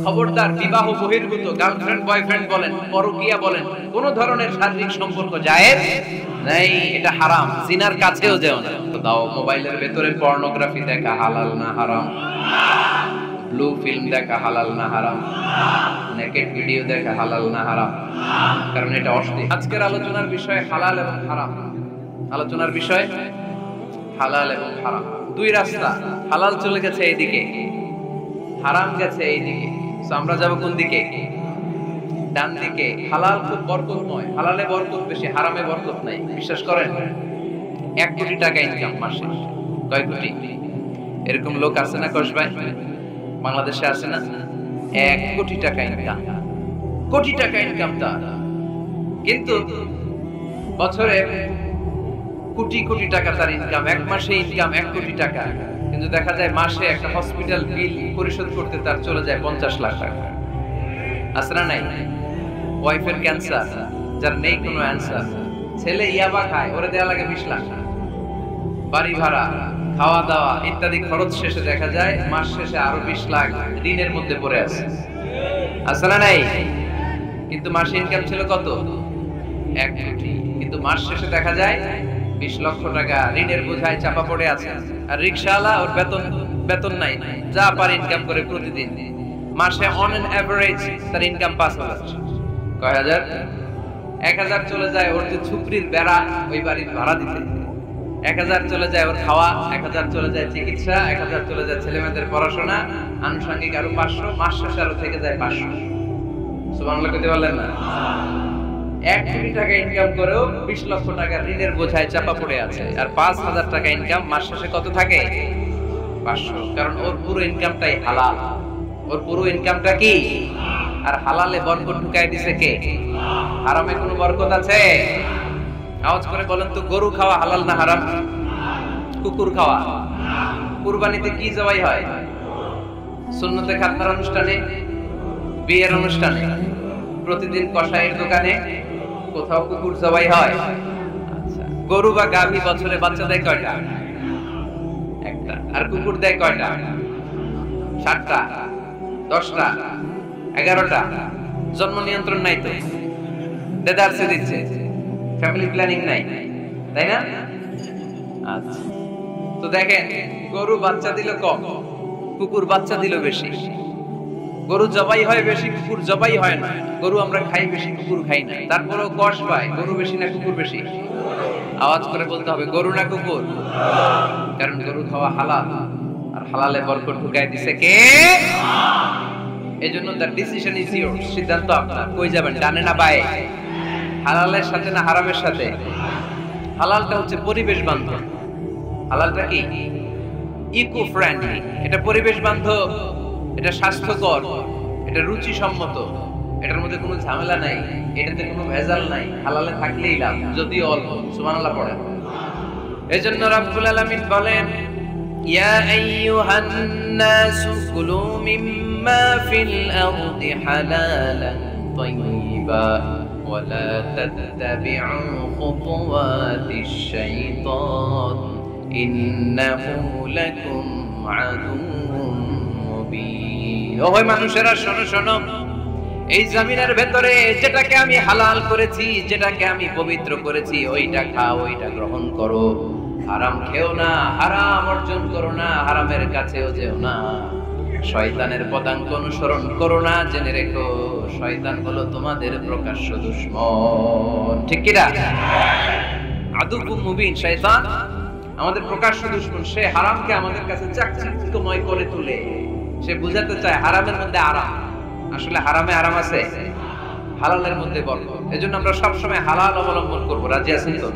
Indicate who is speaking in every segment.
Speaker 1: খবরদার, বিবাহ বহির্ভূত গার্লফ্রেন্ড বয়ফ্রেন্ড বলেন, পরকীয়া বলেন, কোন ধরনের শারীরিক সম্পর্ক জায়েজ নাই, এটা হারাম। জিনার কাছেও যেও না। তো দাও, মোবাইলের ভেতরে পর্নোগ্রাফি দেখা হালাল না হারাম? ব্লু ফিল্ম দেখা হালাল না হারাম? নেকেড ভিডিও দেখা হালাল না হারাম? কারণ এটা অশ্লীল। আজকের আলোচনার বিষয় হালাল এবং হারাম। আলোচনার বিষয় হালাল এবং হারাম। দুই রাস্তা, হালাল চলে গেছে এইদিকে, হারাম গেছে এইদিকে। তো আমরা যাব কোন দিকে? ডান দিকে। হালাল খুব বরকতময়, হালালে বরকত বেশি, হারামে বরকত নাই। বিশ্বাস করেন? 1 কোটি টাকা ইনকাম মাসে। কয় কোটি? এরকম লোক আছে না কসবায়? বাংলাদেশে আছে না? 1 কোটি টাকা ইনকাম, কোটি টাকা ইনকাম তার। কিন্তু বছরে কোটি কোটি টাকা তার ইনকাম, 1 মাসে ইনকাম 1 কোটি টাকা। কিন্তু দেখা যায় মাসে একটা হসপিটাল বিল পরিশোধ করতে তার চলে যায় 50 লাখ টাকা। আছে না নাই? ওয়াইফের ক্যান্সার, যার নেই কোনো অ্যান্সার। ছেলে ইয়াবা খায়, ওরে দেয়া লাগে 20 লাখ। বাড়ি ভাড়া, খাওয়া দাওয়া ইত্যাদি খরচ শেষে দেখা যায় মাস শেষে আরো 20 লাখ ঋণের মধ্যে পড়ে আছে। আছে না নাই? কিন্তু মাসে ইনকাম ছিল কত? 1 কোটি। কিন্তু মাস শেষে দেখা যায় 20 লক্ষ টাকা ঋণের বোঝায় চাপা পড়ে আছে। আর রিকশাওয়ালা, ওর বেতন নাই, যা পারে ইনকাম করে প্রতিদিন। মাসে অন এন এভারেজ তার ইনকাম 5,000। কয় হাজার? 1,000 চলে যায় ওর যে ছুকরির বেড়া, ওই বাড়ির ভাড়া দিতে। 1,000 চলে যায় ওর খাওয়া, 1,000 চলে যায় চিকিৎসা, 1,000 চলে যায় ছেলেমেয়েদের পড়াশোনা, আনুষঙ্গিক আরো 500, মাস শেষে আরো থেকে যায় 500। সুবহানাল্লাহ কইতে পারলেন না? 1 কোটি টাকা ইনকাম করেও 20 লক্ষ টাকা ঋণের বোঝায় চাপা পড়ে আছে। আর 5,000 টাকা ইনকাম, মাস শেষে কত থাকে? 500। কারণ ওর পুরো ইনকামটাই হালাল। ওর পুরো ইনকামটা কি? আর হালালে বরকত ঢুকাই দিছে কে? হারামে কোনো বরকত আছে? আওয়াজ করে বলেন তো, গরু খাওয়া হালাল না হারাম? কুকুর খাওয়া? কুরবানিতে কি জবাই হয়? সুন্নতে খাতনার অনুষ্ঠানে, বিয়ের অনুষ্ঠানে, প্রতিদিন কসাইয়ের দোকানে কোথাও কুকুর জবাই হয়? আচ্ছা, গরু বা গাভী বছরে বাচ্চা দেয় কয়টা? একটা। আর কুকুর দেয় কয়টা? 7টা, 10টা, 11টা। জন্ম নিয়ন্ত্রণ নাই তো, দেদারসে দিচ্ছে, ফ্যামিলি প্ল্যানিং নাই, তাই না? আচ্ছা, তো দেখেন, গরু বাচ্চা দিল কম, কুকুর বাচ্চা দিল বেশি। গরু জবাই হয় বেশি, কুকুর জবাই হয় না। গরু আমরা খাই বেশি, কুকুর খাই না। তারপরেও কষ্ট পায়। গরু বেশি না কুকুর বেশি? আওয়াজ করে বলতে হবে, গরু না কুকুর? কারণ গরু খাওয়া হালাল, আর হালালে বরকত ঢুকাই দিছে কে? এজন্য দ্য ডিসিশন ইজ ইয়োরস। সিদ্ধান্ত আপনার। কই যাবেন, ডানে না বায়ে? হালালের সাথে না হারামের সাথে? হালালটা হচ্ছে পরিবেশ বান্ধব। হালালটা কি? Eco friendly. এটা পরিবেশ বান্ধব, এটা স্বাস্থ্যকর, এটা রুচিসম্মত, এটার মধ্যে কোনো ঝামেলা নাই, এটাতে কোনো ভেজাল নাই। হালালে থাকলেই লাভ, যদিও অল্প। সুবহানাল্লাহ পড়েন। এজন্য রাব্বুল আলামিন বলেন, ইয়া আইয়ুহান নাসু কুলু মিম্মা ফিল আরদি হালালান তাইয়্যিবা ওয়া লা তাত্তাবি'উ খুতুওয়াতিশ শাইতান ইন্নাহু লাকুম আদুউম মুবিন। ওহে মানুষেরা, শোনো শোনো, এই জমিনের ভেতরে যেটাকে আমি হালাল করেছি, যেটাকে আমি পবিত্র করেছি, ওইটা খাও, ওইটা গ্রহণ করো। হারাম খেও না, হারাম অর্জন করো না, হারামের কাছেও যেও না। শয়তানের পদাঙ্ক অনুসরণ করো না। জেনে রেখো, শয়তান হলো তোমাদের প্রকাশ্য দুশমন। ঠিক কি না? আদুউম মুবিন। শয়তান আমাদের প্রকাশ্য দুশমন। সে হারামকে আমাদের কাছে চাকচিক্যময় করে তোলে। সে বুঝাতে চায় হারামের মধ্যে আরাম। আসলে হারামে আরাম আছে, হালালের মধ্যে বরকত। এজন্য আমরা সবসময় হালাল অবলম্বন করবো। রাজি আছেন তো?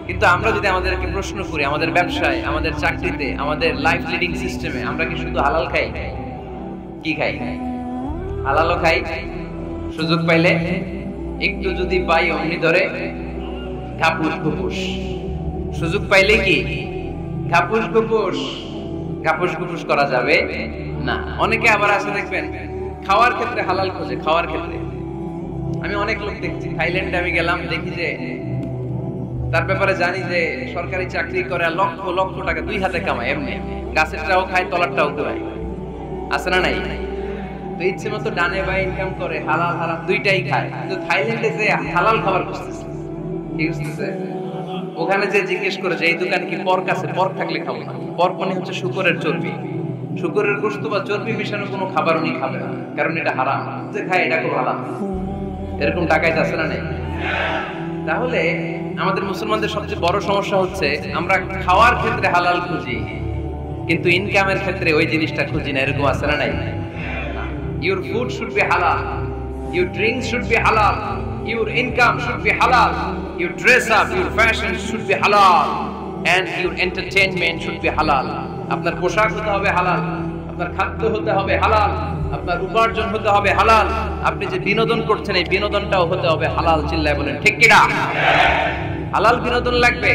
Speaker 1: কিন্তু আমরা যদি আমাদেরকে প্রশ্ন করি, আমাদের ব্যবসায়, আমাদের চাকরিতে, আমাদের লাইফ লিডিং সিস্টেমে আমরা কি শুধু হালাল খাই? কি খাই? হালালও খাই, সুযোগ পাইলে একটু যদি পাই অমনি ধরে ঘাপুস ঘুপুস। সুযোগ পাইলে কি ঘাপুস ঘুপুস? ঘাপুস ঘুপুস করা যাবে না। অনেকে আবার আছে দেখবেন, খাওয়ার ক্ষেত্রে হালাল খোঁজে। খাওয়ার ক্ষেত্রে আমি অনেক লোক দেখছি। থাইল্যান্ডে আমি গেলাম, দেখি যে তার ব্যাপারে জানি যে সরকারি চাকরি করে, লক্ষ লক্ষ টাকা 2 হাতে কামায়। এমনি গাছেরটাও খায়, তলারটাও খায়। আছে না নাই? তো ইচ্ছে মতো ডানে বাই ইনকাম করে, হালাল হারাম দুইটাই খায়। কিন্তু থাইল্যান্ডে যে হালাল খাবার খুঁজতেছে, কি খুঁজতেছে? ওখানে যে জিজ্ঞেস করে যে এই দোকানে কি পর্ক আছে, পর্ক থাকলে খাবো না। পর্ক মানে হচ্ছে শুকরের চর্বি, শুকরের গোশত বা চর্বি মেশানো কোনো খাবার উনি খাবে না, কারণ এটা হারাম। যে খায় এটা খুব হারাম। এরকম টাকাইতে আছে না নেই? তাহলে আমাদের মুসলমানদের সবচেয়ে বড় সমস্যা হচ্ছে আমরা খাওয়ার ক্ষেত্রে হালাল খুঁজি, কিন্তু ইনকামের ক্ষেত্রে ওই জিনিসটা খুঁজি না। এরকম আছে না নাই? Your food should be halal, your drinks should be halal, your income should be halal, your dress up, your fashion should be halal, and your entertainment should be halal. আপনার পোশাক হতে হবে হালাল, আপনার খাদ্য হতে হবে হালাল, আপনার উপার্জন হতে হবে হালাল, আপনি যে বিনোদন করছেন এই বিনোদনটাও হতে হবে হালাল। চিল্লায় বলেন ঠিক কিনা? হালাল বিনোদন লাগবে,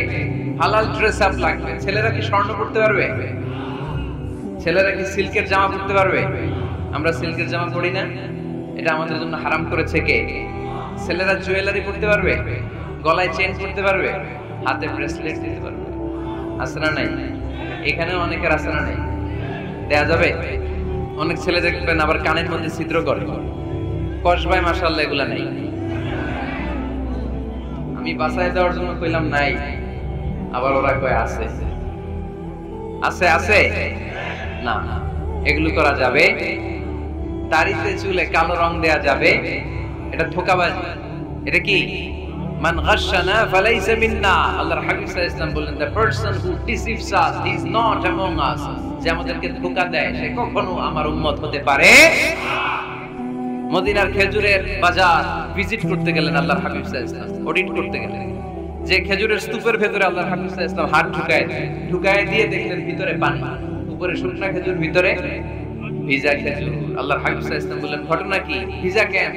Speaker 1: হালাল ড্রেস আপ লাগবে। ছেলেরা কি স্বর্ণ পরতে পারবে? ছেলেরা কি সিল্কের জামা পরতে পারবে? আমরা সিল্কের জামা পরি না, এটা আমাদের জন্য হারাম করেছে কে? ছেলেরা জুয়েলারি পরতে পারবে? গলায় চেন পরতে পারবে? হাতে ব্রেসলেট দিতে পারবে? আছে না নাই? এখানে অনেকের আছে না নাই? দেয়া যাবে? অনেক ছেলে দেখবেন আবার কানের মধ্যে ছিদ্র করে, কসবায় মাশাআল্লাহ এগুলা নাই। আমি বাসায় দেওয়ার জন্য কইলাম নাই, আবার ওরা কয় আছে। আছে আছে না, এগুলো করা যাবে? দাড়িতে চুলে কালো রং দেয়া যাবে? এটা ধোঁকাবাজি। এটা কি? মান গাশশানা ফালাইসা মিন্না। আল্লাহর হাবিব সাল্লাল্লাহু আলাইহি ওয়াসাল্লাম বলেন, the person who deceives us is not among us। যে আমাদেরকে ধোঁকা দেয় সে কখনো আমার উম্মত হতে পারে। মদিনার খেজুরের বাজার ভিজিট করতে গেলেন আল্লাহর হাবিব সাল্লাল্লাহু আলাইহি ওয়াসাল্লাম, অডিট করতে গেলেন। যে খেজুরের স্তূপের ভেতরে আল্লাহর হাবিব সাল্লাল্লাহু আলাইহি ওয়াসাল্লাম হাত ঢুকায় দিয়ে দেখলেন ভিতরে পানি, উপরে শুকনা খেজুর, ভিতরে ভিজা খেজুর। আল্লাহর হাবিব সাল্লাল্লাহু আলাইহি ওয়াসাল্লাম বললেন, ঘটনা কি? ভিজা কেন?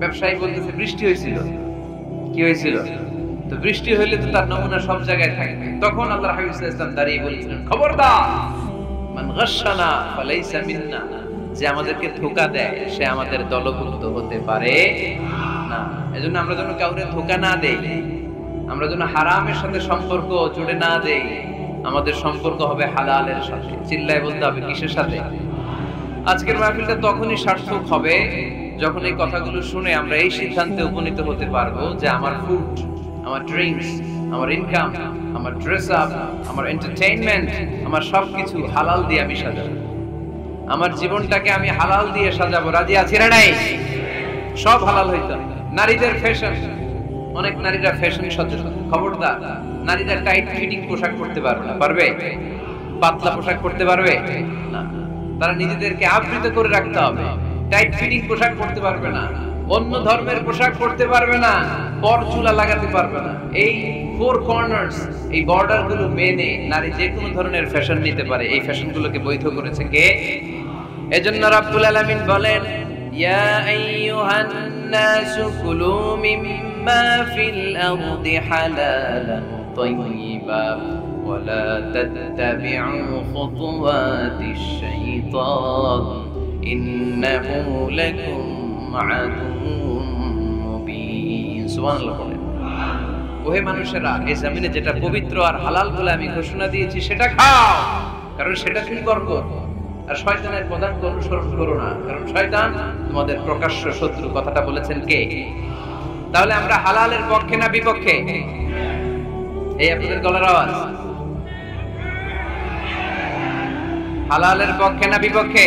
Speaker 1: ব্যবসায়ী বলতেছে বৃষ্টি হয়েছিল। কি হয়েছিল? তো বৃষ্টি হইলে তো তার নমুনা সব জায়গায় থাকবে। তখন আল্লাহর হাবিব সাল্লাল্লাহু আলাইহি ওয়াসাল্লাম দাঁড়িয়ে বলেছিলেন, খবরদার, মান গাশশানা ফালাইসা মিন্না। যে আমাদেরকে ধোঁকা দেয় সে আমাদের দলভুক্ত হতে পারে না। এজন্য আমরা যেন কাউকে ধোঁকা না দেই, আমরা যেন হারামের সাথে সম্পর্ক জুড়ে না দেই। আমাদের সম্পর্ক হবে হালালের সাথে। চিল্লায় বলতে হবে কিসের সাথে? আজকের মাহফিলটা তখনই সার্থক হবে যখন এই কথাগুলো শুনে আমরা এই সিদ্ধান্তে উপনীত হতে পারবো যে আমার ফুড, আমার ড্রিঙ্কস, আমার ইনকাম, আমার ড্রেস আপ, আমার এন্টারটেইনমেন্ট, আমার সবকিছু হালাল দিয়ে আমি সাজাবো। আমার জীবনটাকে আমি হালাল দিয়ে সাজাবো। রাজি আছি না নাই? সব হালাল হইতে হবে। নারীদের ফ্যাশন, অনেক নারীরা ফ্যাশন সচেতন। খবরদার, নারীরা টাইট ফিটিং পোশাক পরতে পারবে না। পারবে? পাতলা পোশাক পরতে পারবে না। তারা নিজেদেরকে আবৃত করে রাখতে হবে। টাইট ফিটিং পোশাক পরতে পারবে না, অন্য ধর্মের পোশাক পরতে পারবে না, পর চুলা লাগাতে পারবে না। এই ফোর কর্নার্স, এই বর্ডার গুলো মেনে নারী যে কোনো ধরনের ফ্যাশন নিতে পারে। এই ফ্যাশন গুলোকে বৈধ করেছে কে? এজন্য রাব্বুল আলামিন বলেন, ইয়া আইয়ুহান নাসু কুলু মিম্মা ফিল আরদি হালালান তাইয়্যিবা ওয়া লা তাত্তাবিউ খুতুওয়াতিশ শাইতান ইন্নাহু লাকুম আদুউম মুবিন। সুবহানাল্লাহ। ওহে মানুষেরা, এই জমিনে যেটা পবিত্র আর হালাল বলে আমি ঘোষণা দিয়েছি সেটা খাও, কারণ সেটা কি বরকত। আর শয়তানের পদার্থ অনুসরণ করো না, কারণ শয়তান তোমাদের প্রকাশ্য শত্রু। কথাটা বলেছেন কে? তাহলে আমরা হালালের পক্ষে না বিপক্ষে? এই আপনাদের গলার আওয়াজ। হালালের পক্ষে না বিপক্ষে?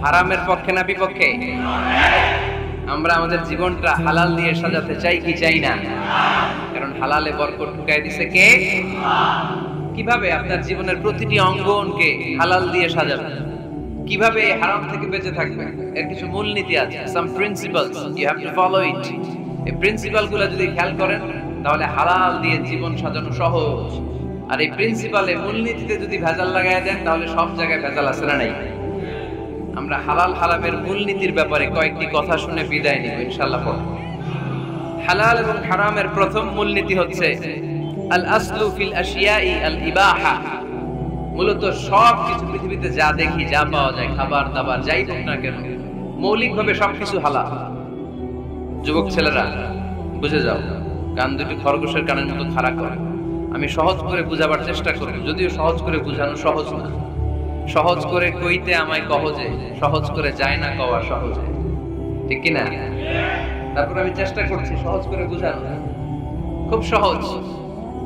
Speaker 1: হারামের পক্ষে না বিপক্ষে? আমরা আমাদের জীবনটা হালাল দিয়ে সাজাতে চাই কি চাই না? কারণ হালালে বরকত ঢুকাই দিছে কে? কিভাবে আপনার জীবনের প্রতিটি অঙ্গনকে হালাল দিয়ে সাজাবেন? কিভাবে হারাম থেকে বেঁচে থাকবেন? এর কিছু মূলনীতি আছে, some principles, you have to follow it. এই প্রিন্সিপালগুলো যদি খেয়াল করেন তাহলে হালাল দিয়ে জীবন সাজানো সহজ। আর এই প্রিন্সিপালে, মূলনীতিতে যদি ভেজাল লাগায় দেন তাহলে সব জায়গায় ভেজাল আছে না নাই? আমরা হালাল হারামের মূলনীতির ব্যাপারে কয়েকটি কথা শুনে বিদায় নিব ইনশাআল্লাহ। হালাল এবং হারামের প্রথম মূলনীতি হচ্ছে আল আসলু ফিল আশিয়াই আল ইবাহা। মূলত সব কিছু পৃথিবীতে যা দেখি, যা পাওয়া যায়, খাবার দাবার যাই হোক না কেন, মৌলিকভাবে সবকিছু হালাল। যুবক ছেলেরা বুঝে যাও, কান দুটি খরগোশের কানের মতো খাড়া করে। আমি সহজ করে বুঝাবার চেষ্টা করব, যদিও সহজ করে বুঝানো সহজ না। সহজ করে কইতে আমায় কহজে, সহজ করে যায় না কওয়া সহজে, ঠিক কি না? তারপর আমি চেষ্টা করছি সহজ করে বোঝানো, খুব সহজ।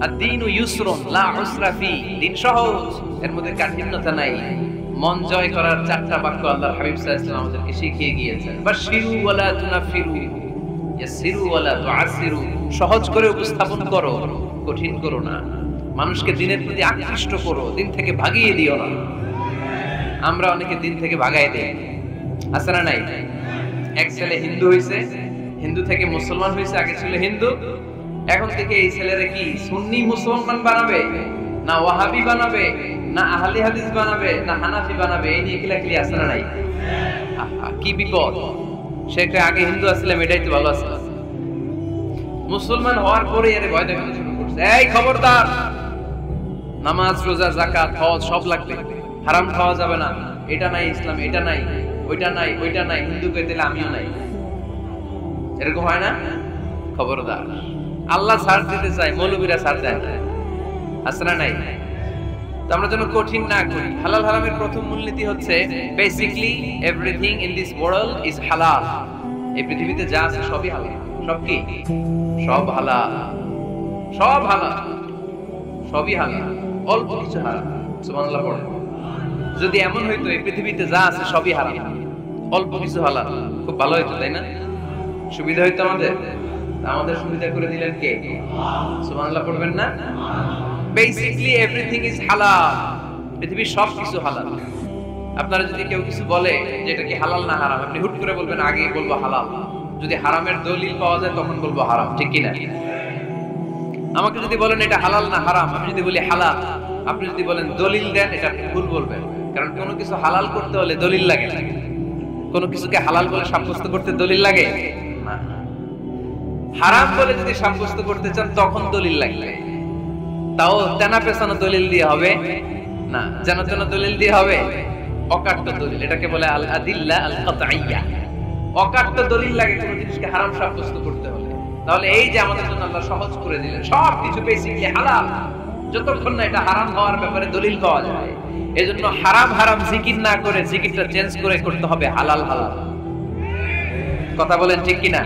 Speaker 1: আর দিন ইউসরুন লা উসরা ফি, দিন সহজ, এর মধ্যে কাঠিন্যতা নাই। মন জয় করার চারটা বাক্য আল্লাহর হাবিব সাল্লাল্লাহু আলাইহি ওয়াসাল্লাম আমাদেরকে শিখিয়ে গিয়েছেন। বাশিরু ওয়ালা তুনাফিরু, ইয়াসিরু ওয়ালা তুআসিরু, সহজ করে উপস্থাপন করো, কঠিন করো না। মানুষকে দিনের প্রতি আকৃষ্ট করো, দিন থেকে ভাগিয়ে দিও না। আমরা অনেকে দিন থেকে ভাগায় দেই, আছে না নাই? এক ছেলে হিন্দু হইছে, হিন্দু থেকে মুসলমান হইছে, আগে ছিল হিন্দু, এখন থেকে এই ছেলেরা কি সুন্নি মুসলমান বানাবে, না ওয়াহাবি বানাবে, না আহলি হাদিস বানাবে, না হানাফি বানাবে, এই নিয়ে কিলাকিলি আছে না নাই? কি বিপদ! সেটা আগে হিন্দু আসলে এটাই তো ভালো আছে, মুসলমান হওয়ার পরে এর ভয় দেখানো শুরু করছে। এই খবরদার, নামাজ রোজা যাকাত হজ সব লাগবে, হারাম খাওয়া যাবে না, এটা নাই ইসলাম, এটা নাই, ওইটা নাই, ওইটা নাই, হিন্দু কে দিলে আমিও নাই, এরকম হয় না? খবরদার, আল্লাহ ছাড় দিতে চায়, মৌলবীরা ছাড় দেয় না, আছে না নাই? তো আমরা যেন কঠিন না করি। হালাল হারামের প্রথম মূলনীতি হচ্ছে basically everything in this world is হালাল। এই পৃথিবীতে যা আছে সবই হালাল। সব কি? সব হালাল, সব হালাল, সবই হালাল, অল্প কিছু হারাম। সুবহানাল্লাহ পড়ে। যদি এমন হইতো এই পৃথিবীতে যা আছে সবই হারাম, অল্প কিছু হালাল, খুব ভালো হইতো, তাই না? সুবিধা হইতো আমাদের। আমাদের সুবিধা করে দিলেন কে? সুবহানাল্লাহ পড়বেন না? বেসিক্যালি এভরিথিং ইজ হালাল, পৃথিবীর সব কিছু হালাল। আপনারা যদি কেউ কিছু বলে যে এটা কি হালাল না হারাম, আপনি হুট করে বলবেন আগে বলবো হালাল, যদি হারামের দলিল পাওয়া যায় তখন বলবো হারাম, ঠিক কি না? আমাকে যদি বলেন এটা হালাল না হারাম, আমি যদি বলি হালাল, আপনি যদি বলেন দলিল দেন, এটা আপনি ভুল বলবেন। কারণ কোনো কিছু হালাল করতে হলে দলিল লাগে না। কোনো কিছুকে হালাল বলে সাব্যস্ত করতে দলিল লাগে না। হারাম বলে যদি সাব্যস্ত করতে চান তখন দলিল লাগবে, তাও তেনা পেছানো দলিল দিয়ে হবে না, যেন তেন দলিল দিয়ে হবে, অকাট্য দলিল, এটাকে বলে আল আদিল্লা আল কাতঈয়া। অকাট্য দলিল লাগে কোনো জিনিসকে হারাম সাব্যস্ত করতে হলে। তাহলে এই যে আমাদের জন্য আল্লাহ সহজ করে দিলেন, সব কিছু বেসিক্যালি হালাল, যতক্ষণ না এটা হারাম হওয়ার ব্যাপারে দলিল পাওয়া যায়। এজন্য হারাম হারাম জিকির না করে জিকিরটা চেঞ্জ করে করতে হবে হালাল হালাল। কথা বলেন ঠিক কি না?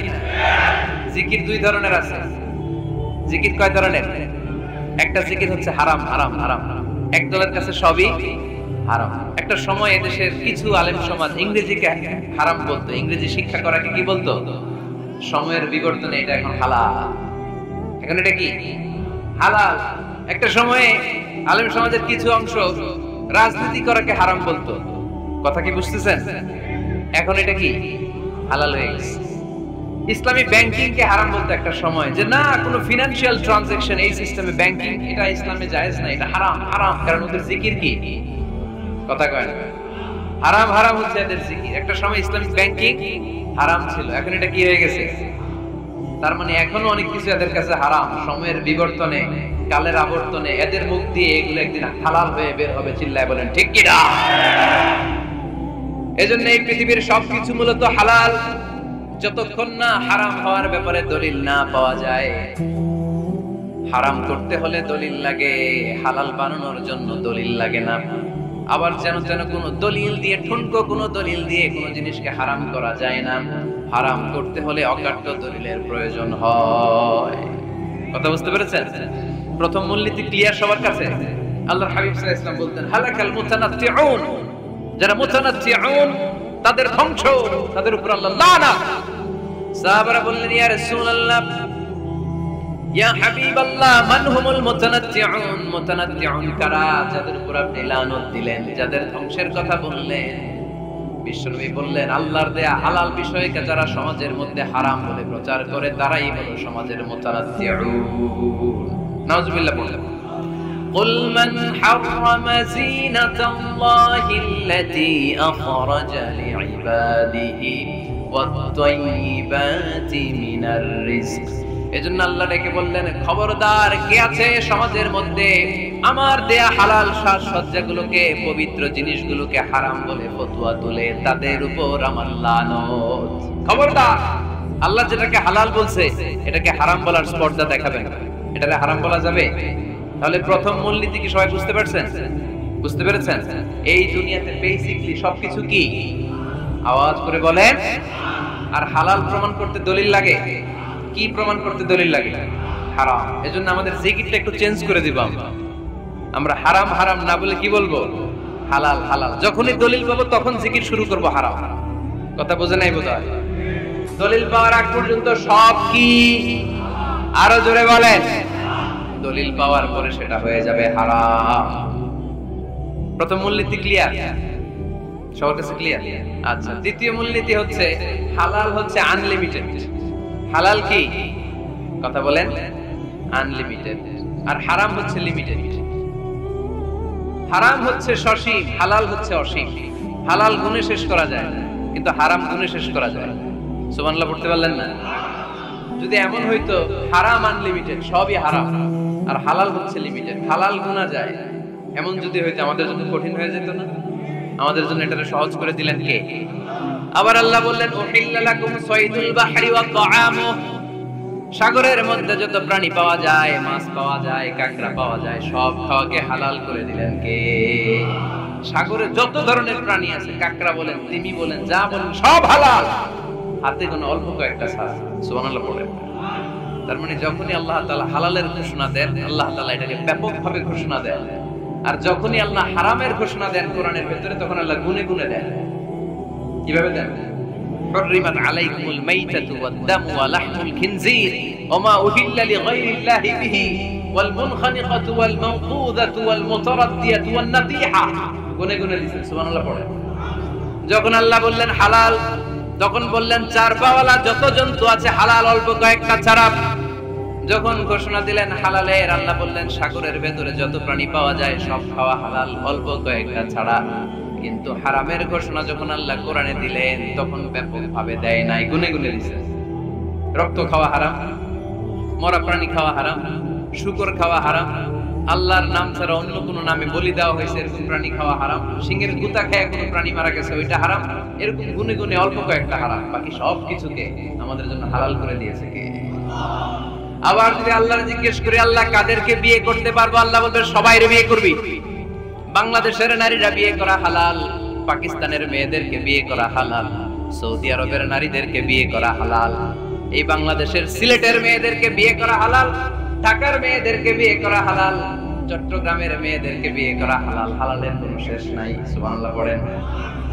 Speaker 1: জিকির দুই ধরনের আছে। জিকির কয় ধরনের? একটা জিকির হচ্ছে হারাম হারাম হারাম, একদলের কাছে সবই হারাম। একটা সময় এদেশের কিছু আলেম সমাজ ইংরেজিকে হারাম বলতো, ইংরেজি শিক্ষা করাকে কি বলতো? সময়ের বিবর্তনে এটা এখন হালাল। এখন এটা কি হালাল। একটা সময়ে আলেম সমাজের কিছু অংশ রাজনীতি করাকে হারাম বলতো, কথা কি বুঝতেছেন? এখন এটা কি হালাল হয়ে গেছে। ইসলামী ব্যাংকিং কে হারাম বলতো একটা সময়, যে না কোনো ফিনান্সিয়াল ট্রানজাকশন এই সিস্টেমে ব্যাংকিং এটা ইসলামে জায়েজ না, এটা হারাম হারাম, কারণ ওদের জিকির কি? কথা কয় না? হারাম হারাম হচ্ছে এদের জিকির। একটা সময় ইসলামিক ব্যাংকিং হারাম ছিল, এখন এটা কি হয়ে গেছে? তার মানে এখনো অনেক কিছু এদের কাছে হারাম। সময়ের বিবর্তনে, কালের আবর্তনে এদের মুখ দিয়ে এগুলো একদিন হালাল হয়ে বের হবে। চিল্লায় বলেন ঠিক কি না? এজন্য এই পৃথিবীর সবকিছু মূলত হালাল, যতক্ষণ না হারাম হওয়ার ব্যাপারে দলিল না পাওয়া যায়। হারাম করতে হলে দলিল লাগে, হালাল বানানোর জন্য দলিল লাগে না। আবার যেন যেন কোনো দলিল দিয়ে, ঠুনকো কোনো দলিল দিয়ে কোনো জিনিসকে হারাম করা যায় না। হারাম করতে হলে অকাট্য দলিলের প্রয়োজন হয়। কথা বুঝতে পেরেছেন? প্রথম মূলনীতি ক্লিয়ার সবার কাছে? আল্লাহর হাবিব সাল্লাল্লাহু আলাইহি ওয়াসাল্লাম বলতেন হালাকাল মুতানাত্তিউন, যারা মুতানাত্তিউন তাদের ধ্বংস, তাদের উপর আল্লাহ লানাত। সাহাবারা বললেন ইয়া রাসূলুল্লাহ, ইয়া হাবিবাল্লাহ, মান হুমুল মুতানাত্তিউন? মুতানাত্তিউন কারা যাদের উপর আপনি লানত দিলেন, যাদের ধ্বংসের কথা বললেন? বিশ্বনবী বললেন আল্লাহর দেয়া হালাল বিষয়কে যারা সমাজের মধ্যে হারাম বলে প্রচার করে তারাই হলো সমাজের মুতানাত্তিউন। নাউজুবিল্লাহ বললেন قل من حرم زينة الله التي أخرج لعباده والطيبات من الرزق। এজন্য আল্লাহ ডেকে বললেন খবরদার, কে আছে সমাজের মধ্যে আমার দেয়া হালাল সাজসজ্জাগুলোকে, পবিত্র জিনিসগুলোকে হারাম বলে ফতোয়া তুলে, তাদের উপর আমার লানত। খবরদার, আল্লাহ যেটাকে হালাল বলছে এটাকে হারাম বলার স্পর্ধা দেখাবেন না। এটাকে হারাম বলা যাবে? তাহলে প্রথম মূলনীতি কি সবাই বুঝতে পারছেন? বুঝতে পেরেছেন? এই দুনিয়াতে বেসিকলি সবকিছু কি? আওয়াজ করে বলেন। আর হালাল প্রমাণ করতে দলিল লাগে। কি প্রমাণ করতে দলিল লাগে? হারাম। এজন্য আমাদের জিকিরটা একটু চেঞ্জ করে দিব। আমরা হারাম হারাম না বলে কি বলবো? হালাল হালাল। যখনই দলিল পাবো তখন জিকির শুরু করব হারাম। কথা বোঝে নাই বোধহয়? দলিল পাওয়ার আগ পর্যন্ত সব কি? আরো জোরে বলেন। দলিল পাওয়ার পরে সেটা হয়ে যাবে হারাম। প্রথম মূলনীতি ক্লিয়ার? সবার কাছে ক্লিয়ার? আচ্ছা, দ্বিতীয় মূলনীতি হচ্ছে হালাল হচ্ছে আনলিমিটেড। হালাল কি? কথা বলেন। আনলিমিটেড। আর হারাম হচ্ছে লিমিটেড। হারাম হচ্ছে সসীম, হালাল হচ্ছে অসীম। হালাল গুণে শেষ করা যায় কিন্তু হারাম গুণে শেষ করা যায়। সুবহানাল্লাহ পড়তে পারলেন না? যদি এমন হইতো হারাম আনলিমিটেড, সবই হারাম, আর হালাল হচ্ছে লিমিটেড, হালাল গুণা যায়, এমন যদি হইতো আমাদের জন্য কঠিন হয়ে যেত না? আমাদের জন্য এটাকে সহজ করে দিলেন কে? আবার আল্লাহ বললেন উহিল্লা লাকুম সাইদুল বাহরি ওয়া তাআমু। সাগরের মধ্যে যত প্রাণী পাওয়া যায়, মাছ পাওয়া যায়, কাঁকড়া পাওয়া যায়, সব খাওয়াকে হালাল করে দিলেন কে? সাগরে যত ধরনের প্রাণী আছে, কাঁকড়া বলেন, তিমি বলেন, যা বলেন, সব হালাল। হাতে কোনো অল্প কয়েকটা ছাড়া। সুবহানাল্লাহ পড়েন। তার মানে যখনই আল্লাহ তাআলা হালালের ঘোষণা দেন, আল্লাহ তাআলা এটাকে ব্যাপকভাবে ঘোষণা দেন। আর যখনই আল্লাহ হারামের ঘোষণা দেন কোরআনের ভিতরে, তখন আল্লাহ গুনে গুনে দেন। কিভাবে দেন? حرمت عليكم الميتة والدم ولحم الخنزير وما أهل لغير الله به والمنخنقة والموقوذة والمتردية والنطيحة। গুনে গুনে দিয়েছেন। সুবহানাল্লাহ পড়েন। যখন আল্লাহ বললেন হালাল, তখন বললেন চার পাওয়ালা যত জন্তু আছে হালাল, অল্প কয়েকটা ছাড়া। যখন ঘোষণা দিলেন হালালের, আল্লাহ বললেন সাগরের ভেতরে যত প্রাণী পাওয়া যায় সব খাওয়া হালাল, অল্প কয়েকটা ছাড়া। কিন্তু হারামের ঘোষণা যখন আল্লাহ কোরআনে দিলেন, তখন ব্যাপকভাবে দেয় নাই, গুনে গুনে দিয়েছেন। রক্ত খাওয়া হারাম, মরা প্রাণী খাওয়া হারাম, শূকর খাওয়া হারাম, আল্লাহর নাম ছাড়া অন্য কোনো নামে বলি দেওয়া হয়েছে এরকম প্রাণী খাওয়া হারাম, সিংহের গুতা খেয়ে কোনো প্রাণী মারা গেছে ওইটা হারাম। এরকম গুনে গুনে অল্প কয়েকটা হারাম, বাকি সব কিছুকে আমাদের জন্য হালাল করে দিয়েছে কে? আবার যদি আল্লাহর জিজ্ঞেস করি আল্লাহ কাদেরকে বিয়ে করতে পারবো, আল্লাহ বলবে সবাইরে বিয়ে করবি। বাংলাদেশের নারীরা বিয়ে করা হালাল, পাকিস্তানের মেয়েদেরকে বিয়ে করা হালাল, সৌদি আরবের নারীদেরকে বিয়ে করা হালাল, এই বাংলাদেশের সিলেটের মেয়েদেরকে বিয়ে করা হালাল, ঢাকার মেয়েদেরকে বিয়ে করা হালাল, চট্টগ্রামের মেয়েদেরকে বিয়ে করা হালাল। হালালের কোনো শেষ নাই। সুবহানাল্লাহ পড়েন।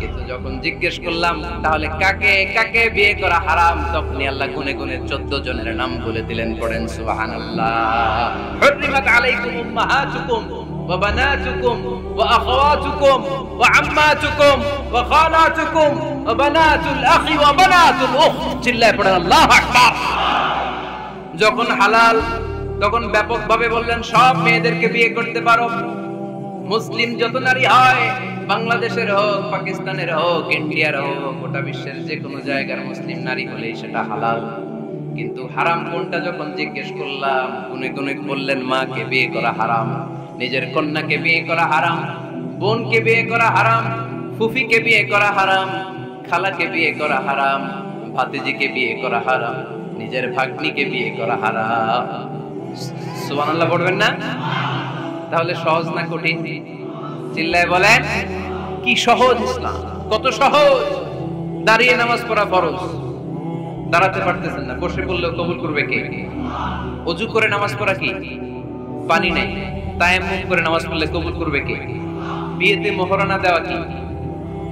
Speaker 1: কিন্তু যখন জিজ্ঞেস করলাম তাহলে কাকে কাকে বিয়ে করা হারাম, তখনই আল্লাহ গুনে গুনে 14 জনের নাম বলে দিলেন। পড়েন সুবহানাল্লাহ। হুররিমাত আলাইকুম উম্মাহাতুকুম ওয়া বানাতুকুম ওয়া আখাওয়াতুকুম ওয়া আম্মাতুকুম ওয়া খালাতুকুম ওয়া বানাতুল আখি ওয়া বানাতুল উখত। চিল্লায়ে পড়েন আল্লাহু আকবার। যখন হালাল, তখন ব্যাপকভাবে বললেন সব মেয়েদেরকে বিয়ে করতে পারো। মুসলিম যত নারী হয়, বাংলাদেশের হোক, পাকিস্তানের হোক, ইন্ডিয়ার হোক, গোটা বিশ্বের যে কোনো জায়গার মুসলিম নারী হলেই সেটা হালাল। কিন্তু হারাম কোনটা যখন জিজ্ঞেস করলাম, গুনে গুনে বললেন মাকে বিয়ে করা হারাম, নিজের কন্যাকে বিয়ে করা হারাম, বোনকে বিয়ে করা হারাম, ফুফিকে বিয়ে করা হারাম, খালাকে বিয়ে করা হারাম, ভাতিজিকে বিয়ে করা হারাম, নিজের ভাগ্নিকে বিয়ে করা হারাম। সুবহানাল্লাহ পড়বেন না? তাহলে সহজ না কঠিন? চিল্লায় বলেন কি সহজ ইসলাম, কত সহজ। দাঁড়িয়ে নামাজ পড়া ফরজ, দাঁড়াতে পারতেছেন না, বসে পড়লেও কবুল করবে কে? ওযু করে নামাজ পড়া কি? পানি নেই, তায়াম্মুম করে নামাজ পড়লে কবুল করবে কে? বিয়েতে মোহরানা দেওয়া কি?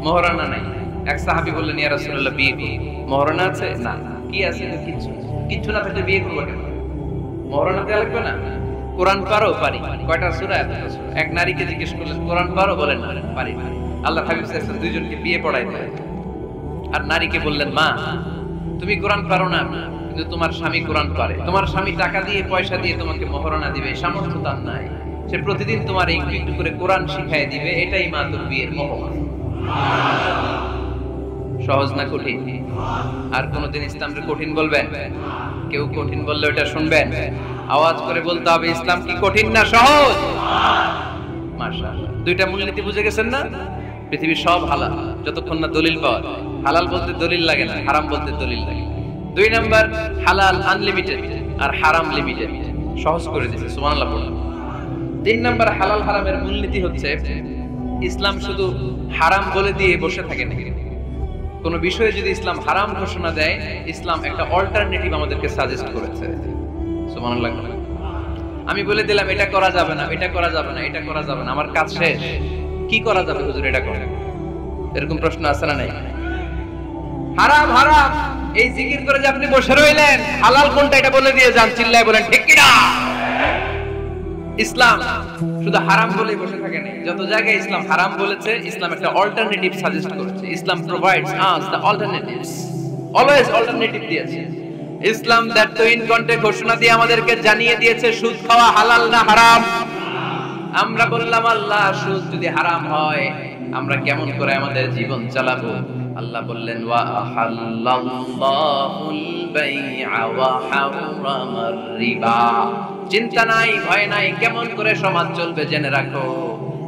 Speaker 1: মোহরানা নাই। এক সাহাবী বললেন ইয়া রাসূলুল্লাহ বিয়ে কি মোহরানা আছে? না। কি আছে? কিচ্ছু না থাকলে বিয়ে করবো কেন? মোহরানা দেওয়া লাগবে না? কোরআন পারো? পারি। কয়টা সূরা? এতটা সূরা। এক নারীকে জিজ্ঞেস করলেন কোরআন পারো? বলেন না, পারি না। আল্লাহ হাবিব সাল্লাল্লাহু আলাইহি ওয়াসাল্লাম দুইজনকে বিয়ে পড়াইলেন। আর নারীকে বললেন মা তুমি কোরআন পারো না, কিন্তু তোমার স্বামী কোরআন পারে, তোমার স্বামী টাকা দিয়ে পয়সা দিয়ে তোমাকে মোহরানা দিবে, সামর্থ্য তার নাই, সে প্রতিদিন তোমার একটু একটু করে কোরআন শিখাই দিবে, এটাই মা তোর বিয়ের মোহর। সহজ না কঠিন? আর কোনদিন ইসলামকে কঠিন বলবেন? কেউ কঠিন বললে ওটা শুনবেন? আওয়াজ করে বলতে হবে ইসলাম কি কঠিন না সহজ? মাশাআল্লাহ। দুইটা মূলনীতি বুঝে গেছেন না? পৃথিবীর সব হালাল যতক্ষণ না দলিল পাওয়া যায়। হালাল বলতে দলিল লাগে না, হারাম বলতে দলিল লাগে। 2 নাম্বার, হালাল আনলিমিটেড আর হারাম লিমিটেড। সহজ করে দিয়েছে। সুবহানাল্লাহ পড়ুন। 3 নাম্বার, হালাল হারামের মূলনীতি হচ্ছে ইসলাম শুধু হারাম বলে দিয়ে বসে থাকে না। কোন বিষয়ে যদি ইসলাম হারাম ঘোষণা দেয়, ইসলাম একটা অল্টারনেটিভ আমাদেরকে সাজেস্ট করেছে। সুবহানাল্লাহ। আমি বলে দিলাম এটা করা যাবে না, এটা করা যাবে না, এটা করা যাবে না, আমার কাজ শেষ, কি করা যাবে হুজুর এটা করে? এরকম প্রশ্ন আছে না নাই? হারাম হারাম এই জিকির করে যে আপনি বসে রইলেন, হালাল কোনটা এটা বলে দিয়ে যান, চিল্লায় বলেন ঠিক কি না? ইসলাম শুধু হারাম বলেই বসে থাকে না। যত জায়গায় ইসলাম হারাম বলেছে, ইসলাম একটা অল্টারনেটিভ সাজেস্ট করেছে। Islam provides us the alternatives, always alternative দিয়েছে। ইসলাম দ্যাট তো ইন কন্টে ঘোষণা দিয়ে আমাদেরকে জানিয়ে দিয়েছে সুদ খাওয়া হালাল না হারাম। আমরা বললাম আল্লাহ সুদ যদি হারাম হয় আমরা কেমন করে আমাদের জীবন চালাবো? আল্লাহ বললেন ওয়া আহাল্লাল্লাহুল বাই'a ওয়া হারামার রিবা। চিন্তা নাই, ভয় নাই, কেমন করে সমাজ চলবে জেনে রাখো।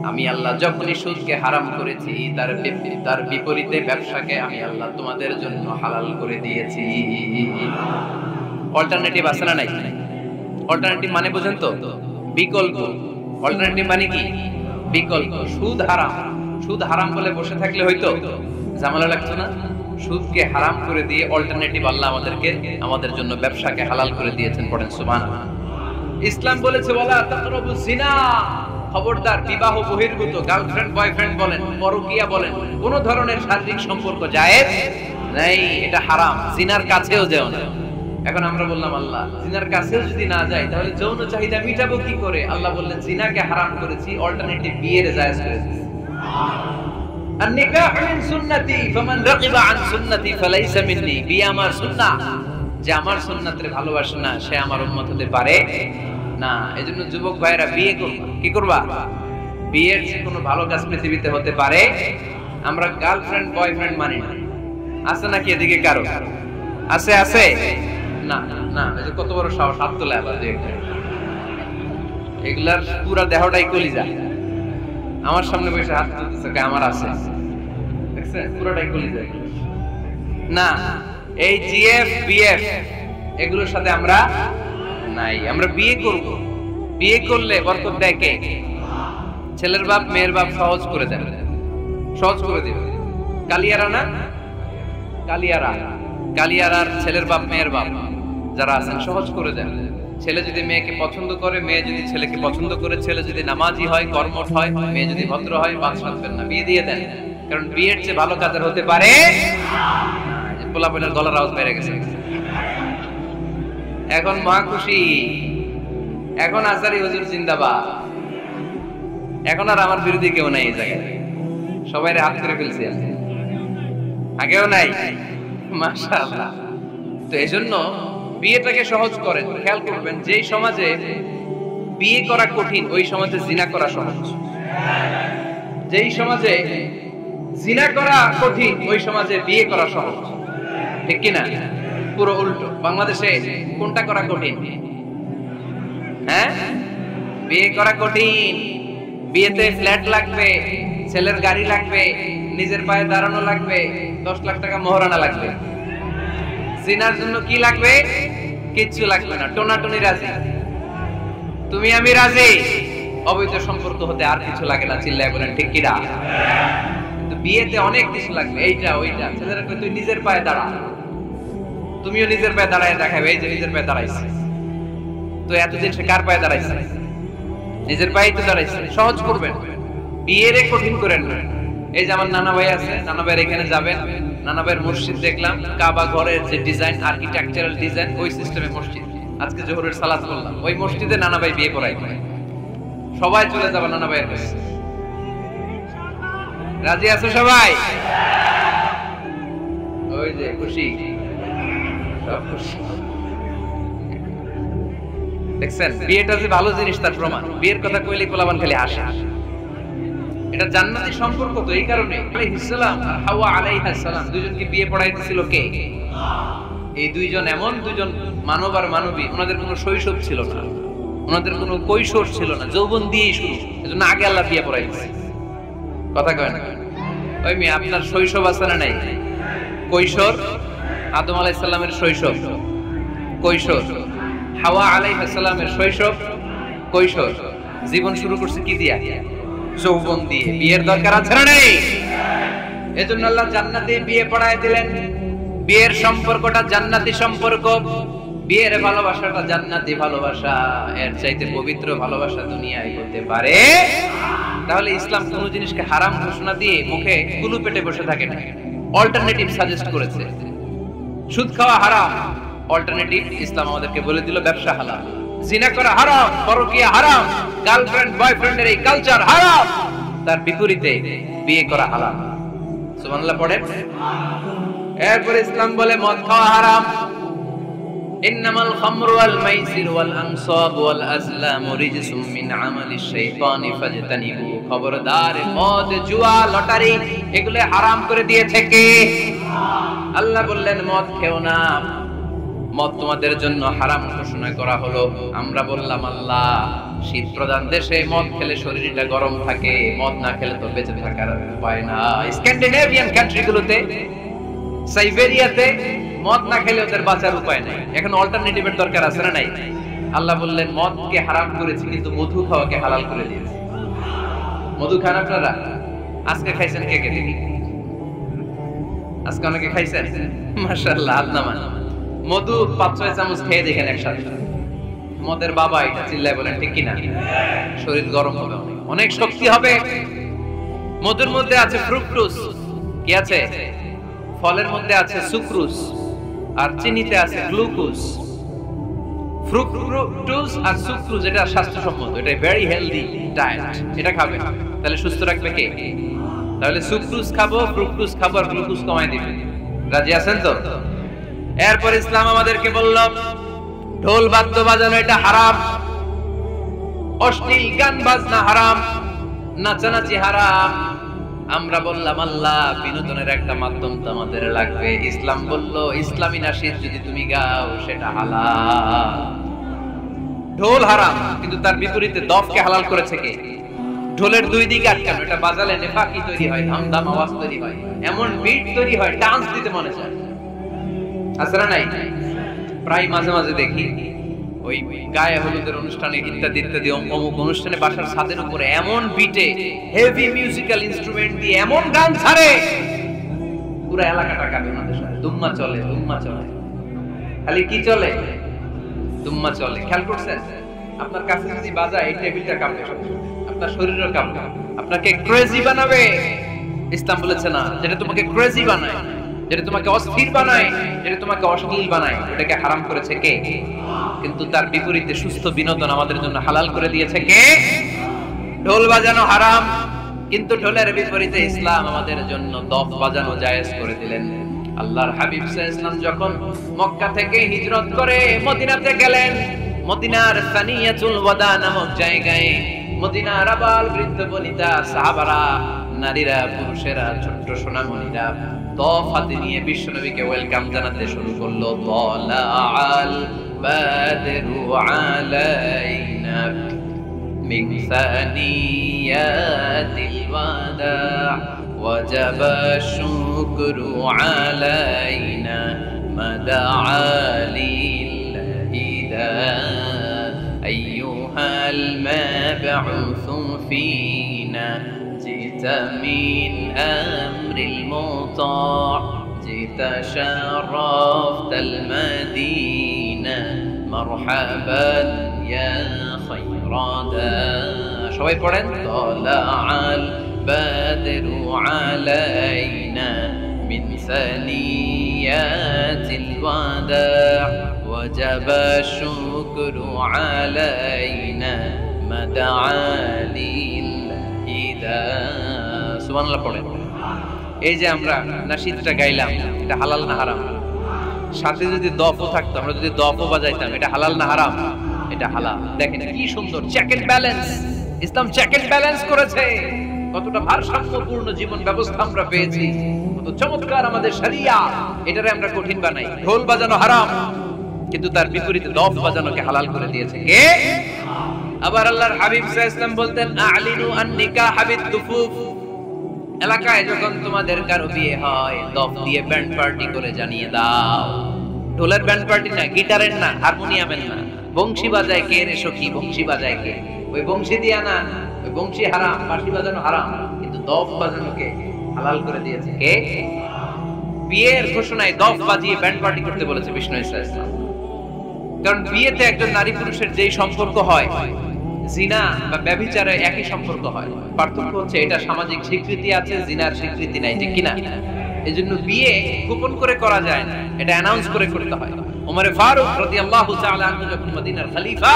Speaker 1: আমি আল্লাহ যখনই সুদকে হারাম করেছি, তার বিপরীতে ব্যবসাকে আমি আল্লাহ তোমাদের জন্য হালাল করে দিয়েছি। অল্টারনেটিভ আছে না নাই? অল্টারনেটিভ মানে বুঝেন তো? বিকল্প। অল্টারনেটিভ মানে কি? বিকল্প। সুদ হারাম, সুদ হারাম বলে বসে থাকলে হয়তো ঝামেলা লাগতো না? সুদকে হারাম করে দিয়ে অল্টারনেটিভ আল্লাহ আমাদেরকে, আমাদের জন্য ব্যবসাকে হালাল করে দিয়েছেন। পড়েন সুবহানাল্লাহ। ইসলাম বলেছে ওয়ালা তাকরাবুজ জিনা, খবরদার বিবাহ বহির্ভূত, গার্লফ্রেন্ড বয়ফ্রেন্ড বলেন, পরকীয়া বলেন, কোন ধরনের শারীরিক সম্পর্ক জায়েজ নাই, এটা হারাম। জিনার কাছেও যেও না। এখন আমরা বললাম আল্লাহ জিনার কাছেও যদি না যাই তাহলে যৌন চাহিদা মিটাবো কি করে? আল্লাহ বললেন জিনাকে হারাম করেছি, অল্টারনেটিভ বিয়ের জায়েজ করেছি। আন-নিকাহু মিন সুন্নতি ফামান রাগিবা আন সুন্নতি ফালাইসা মিন্নি। বিয়ে আমার সুন্নাহ, যে আমার সুন্নাতের ভালোবাসে না সে আমার উম্মত হতে পারে না। এজন্য যুবক ভাইরা বিয়ে করবা। কি করবা? বিয়ের যে কোনো ভালো কাজ পৃথিবীতে হতে পারে। আমরা গার্লফ্রেন্ড বয়ফ্রেন্ড মানি না। আছে নাকি এদিকে কারো? আছে আছে না না, এই যে কত বড় সাহস, হাত তোলা আবার এগুলার পুরা দেহটাই কলিজা। আমার সামনে বসে হাত তুলতেছে, আমার আছে, দেখছেন পুরাটাই কলিজা। না, এই জিএফ বিএফ এগুলোর সাথে আমরা নাই। আমরা বিয়ে করব, বিয়ে করলে বরকত দেয় কে? ছেলের বাপ মেয়ের বাপ সহজ করে দেন, সহজ করে দিবে। কালিয়ারা না, কালিয়ারা, কালিয়ারার ছেলের বাপ মেয়ের বাপ যারা আছেন সহজ করে দেন। ছেলে যদি মেয়েকে পছন্দ করে, মেয়ে যদি ছেলেকে পছন্দ করে, ছেলে যদি নামাজি হয়, কর্মঠ হয়, মেয়ে যদি ভদ্র হয়, বাদ সাধবেন না, বিয়ে দিয়ে দেন। কারণ বিয়ের চেয়ে ভালো কাজের হতে পারে। পোলাপেলের গলার আওয়াজ বেড়ে গেছে। এখন মা খুশি, এখন আজারি হুজুর জিন্দাবাদ। এখন আর আমার বিরোধী কেউ নাই এই জায়গায়, সবাই হাত করে ফেলছি। আগেও নাই, মাশাআল্লাহ। তো এজন্য বিয়েটাকে সহজ করেন। খেয়াল করবেন যেই সমাজে বিয়ে করা কঠিন ওই সমাজে জিনা করা সহজ। যেই সমাজে জিনা করা কঠিন ওই সমাজে বিয়ে করা সহজ। ঠিক কি না? পুরো উল্টো। বাংলাদেশে কোনটা করা কঠিন? হ্যাঁ, বিয়ে করা কঠিন। বিয়েতে ফ্ল্যাট লাগবে, ছেলের গাড়ি লাগবে, নিজের পায়ে দাঁড়ানো লাগবে, 10 লাখ টাকা মোহরানা লাগবে। জিনার জন্য কি লাগবে? কিচ্ছু লাগবে না, টোনাটুনি রাজি, তুমি আমি রাজি। অবৈধ সম্পর্ক হতে আর কিছু লাগে না, চিল্লায় বলেন ঠিক কি না? কিন্তু বিয়েতে অনেক কিছু লাগবে, এইটা ওইটা। ছেলেরা কই তুই নিজের পায়ে দাঁড়া, তুমিও নিজের পায়ে দাঁড়ায় দেখাবে, এই যে নিজের পায়ে দাঁড়াইছে। তো এতদিন সে কার পায়ে দাঁড়াইছে? নিজের পায়েই তো দাঁড়াইছে। সহজ করবেন, বিয়েরে কঠিন করেন না। এই যে আমার নানা ভাই আছে, নানা ভাইয়ের এখানে যাবেন, নানা ভাইয়ের মসজিদ দেখলাম, কাবা ঘরের যে ডিজাইন, আর্কিটেকচারাল ডিজাইন, ওই সিস্টেমে মসজিদ। আজকে জোহরের সালাত করলাম, ওই মসজিদে নানা ভাই বিয়ে করাই। সবাই চলে যাবে নানা ভাইয়ের কাছে। রাজি আছো সবাই? ওই যে খুশি, সব খুশি। দেখছেন বিয়েটা যে ভালো জিনিস তার প্রমাণ। বিয়ের কথা কইলে কোলাবান খালি হাসে। এটা জান্নাতি সম্পর্ক। তো এই কারণে আলাইহিস সালাম আর হাওয়া আলাইহিস সালাম দুইজনকে বিয়ে পড়াইতেছিল কে? এই দুইজন এমন দুইজন মানব আর মানবী, ওনাদের কোনো শৈশব ছিল না, ওনাদের কোনো কৈশোর ছিল না, যৌবন দিয়েই শুরু। এজন্য আগে আল্লাহ বিয়ে পড়াইছে। কথা কয় না? ওই মেয়ে আপনার শৈশব আছে না নাই? কৈশোর, আদম আলাইহিস সালামের শৈশব কৈশোর, হাওয়া আলাইহিস সালামের শৈশব কৈশোর। জীবন শুরু করছে কি দিয়া? যৌবন দিয়ে। বিয়ের দরকার আছে না নেই? এজন্য আল্লাহ জান্নাতে বিয়ে পড়ায় দিলেন। বিয়ের সম্পর্কটা জান্নাতি সম্পর্ক, বিয়ের ভালোবাসাটা জান্নাতি ভালোবাসা। এর চাইতে পবিত্র ভালোবাসা দুনিয়ায় হতে পারে? তাহলে ইসলাম কোন জিনিসকে হারাম ঘোষণা দিয়ে মুখে কুলু পেটে বসে থাকে না, অল্টারনেটিভ সাজেস্ট করেছে। সুদ খাওয়া হারাম, অল্টারনেটিভ ইসলাম আমাদেরকে বলে দিল ব্যবসা হালাল। জিনা করা হারাম, পরকীয়া হারাম, গার্লফ্রেন্ড বয়ফ্রেন্ডের এই কালচার হারাম, তার বিপরীতে বিয়ে করা হালাল। সুবহানাল্লাহ পড়েন। এরপর ইসলাম বলে মদ খাওয়া হারাম। ইন্নামাল খামরু ওয়াল মাইসির ওয়াল আনসাব ওয়াল আজলামু রিজসুম মিন আমালিশ শাইতানি ফাজতানিবু। খবরদার, মদ, জুয়া, লটারি এগুলো হারাম করে দিয়েছে কে? আল্লাহ বললেন মদ খেও না, মদ তোমাদের জন্য হারাম ঘোষণা করা হলো। আমরা বললাম আল্লাহ, শীত প্রধান দেশে মদ খেলে শরীরটা গরম থাকে, মদ না খেলে তো বেঁচে থাকার উপায় না। স্ক্যান্ডিনেভিয়ান কান্ট্রিগুলোতে, সাইবেরিয়াতে মদ না খেলে ওদের বাঁচার উপায় নাই। এখন অল্টারনেটিভের দরকার আছে না নাই? আল্লাহ বললেন মদকে হারাম করেছি, কিন্তু মধু খাওয়াকে হালাল করে দিয়েছি। মধু খান আপনারা? আজকে খাইছেন কে কে দেখি? আজকে অনেকে খাইছেন? মাশাআল্লাহ, হাত নামান। মধু 5-6 চামচ খেয়ে দেখেন একসাথে। মদের বাবা এটা চিল্লায় বলেন ঠিক কিনা? শরীর গরম হবে, অনেক শক্তি হবে। মধুর মধ্যে আছে ফ্রুক্টোজ, কি আছে? ফলের মধ্যে আছে সুক্রোজ, আর চিনিতে আছে গ্লুকোজ। ফ্রুক্টোজ আর সুক্রোজ এটা স্বাস্থ্যসম্মত, এটা ভেরি হেলদি ডায়েট। এটা খাবে তাহলে সুস্থ রাখবে কে? তাহলে সুক্রোজ খাবো, ফ্রুক্টোজ খাবো, আর গ্লুকোজ কমায় দিবে। রাজি আছেন তো? এরপর ইসলাম আমাদেরকে বলল ঢোল বাদ্য বাজানো এটা হারাম, অশ্লীল গান বাজনা হারাম, নাচানাচি হারাম। আমরা বললাম আল্লাহ, বিনোদনের একটা মাধ্যম তো আমাদের লাগবে। ইসলাম বলল ইসলামী নাশিদ যদি তুমি গাও সেটা হালাল। ঢোল হারাম, কিন্তু তার বিপরীতে দফকে হালাল করেছে কে? ঢোলের দুই দিকে আটকানো, এটা বাজালে নেফাকি তৈরি হয়, ধামধাম আওয়াজ তৈরি হয়, এমন বিট তৈরি হয়, ডান্স দিতে মনে চায়। আসরা নাই? প্রায় মাঝে মাঝে দেখি ওই গায়ে হলুদের অনুষ্ঠানে ইত্যাদি ইত্যাদি অমুক অনুষ্ঠানে বাসার ছাদের উপরে এমন বিটে হেভি মিউজিক্যাল ইনস্ট্রুমেন্ট দিয়ে এমন গান ছাড়ে, পুরো এলাকাটা কাঁপে ওনাদের সাথে। দুম্মা চলে, দুম্মা চলে, খালি কি চলে? দুম্মা চলে। খেয়াল করছেন? আপনার কাছে যদি বাজায় এই টেবিলটা কাঁপে, আপনার শরীরও কাঁপে, আপনাকে ক্রেজি বানাবে। ইসলাম বলেছে না, যেটা তোমাকে ক্রেজি বানায়, যেটা তোমাকে অস্থির বানায়, যেটা তোমাকে অশ্লীল বানায়, ওটাকে হারাম করেছে কে? কিন্তু তার বিপরীতে সুস্থ বিনোদন আমাদের জন্য হালাল করে দিয়েছে কে? ঢোল বাজানো হারাম, কিন্তু ঢোলের বিপরীতে ইসলাম আমাদের জন্য দফ বাজানো জায়েজ করে দিলেন। আল্লাহর হাবিব সাল্লাল্লাহু আলাইহি ওয়াসাল্লাম যখন মক্কা থেকে হিজরত করে মদিনাতে গেলেন, মদিনার সানিয়াতুল ওয়াদা নামক জায়গায় মদিনার আবাল বৃদ্ধ বনিতা সাহাবারা, নারীরা, পুরুষেরা, ছোট্ট সোনামণিরা দফ হাতে নিয়ে বিশ্বনবীকে ওয়েলকাম জানাতে শুরু করলো। তালাআল বাদরু আলাইনা মিন সানিয়াতিল ওয়াদা ওয়াজাবা শুকরু আলাইনা মাদাআ লিল্লাহি দা আইয়ুহাল মাবউসু ফিনা جئت من أمر المطاع جئت شرفت المدينة مرحبا يا خير دا شوي পড়েন طلع البدر علينا من ثنيات الوداع وجب الشكر علينا مدعا সুবহানাল্লাহ পড়েন। এই যে আমরা নাশিদটা গাইলাম, এটা হালাল না হারাম? সাথে যদি দফও থাকতো, আমরা যদি দফও বাজাইতাম, এটা হালাল না হারাম? এটা হালাল। দেখেন কি সুন্দর চেক এন্ড ব্যালেন্স, ইসলাম চেক এন্ড ব্যালেন্স করেছে। কতটা ভারসাম্যপূর্ণ জীবন ব্যবস্থা আমরা পেয়েছি, কত চমৎকার আমাদের শরিয়া। এটারে আমরা কঠিন বানাই। ঢোল বাজানো হারাম, কিন্তু তার বিপরীতে দফ বাজানোকে হালাল করে দিয়েছে কে? আবার আল্লাহর হাবিব সাল্লাল্লাহু আলাইহি ওয়াসাল্লাম বলতেন আ'লিনু আন-নিকাহ বিদ-দুফুফ। এলাকায় যখন তোমাদের কারো বিয়ে হয়, দফ দিয়ে ব্যান্ড পার্টি করে জানিয়ে দাও। ঢোলের ব্যান্ড পার্টি না, গিটারের না, হারমোনিয়ামের না। বংশী বাজায় কে রে সখী? বংশী বাজায় কে? ওই বংশী দিয়া না, ওই বংশী হারাম, বাঁশি বাজানো হারাম, কিন্তু দফ বাজানোকে হালাল করে দিয়েছে কে? বিয়ের ঘোষণায় দফ বাজিয়ে ব্যান্ড পার্টি করতে বলেছে বিষ্ণু ইসলাম। কারণ বিয়েতে একজন নারী পুরুষের যেই সম্পর্ক হয়, জিনা বা ব্যভিচারে একই সম্পর্ক হয়। পার্থক্য হচ্ছে এটা সামাজিক স্বীকৃতি আছে, জিনার স্বীকৃতি নাই, ঠিক কিনা? এজন্য বিয়ে গোপন করে করা যায় না, এটা অ্যানাউন্স করে করতে হয়। ওমর ফারুক রাদিয়াল্লাহু তাআলা আনহু যখন মদিনার খলিফা,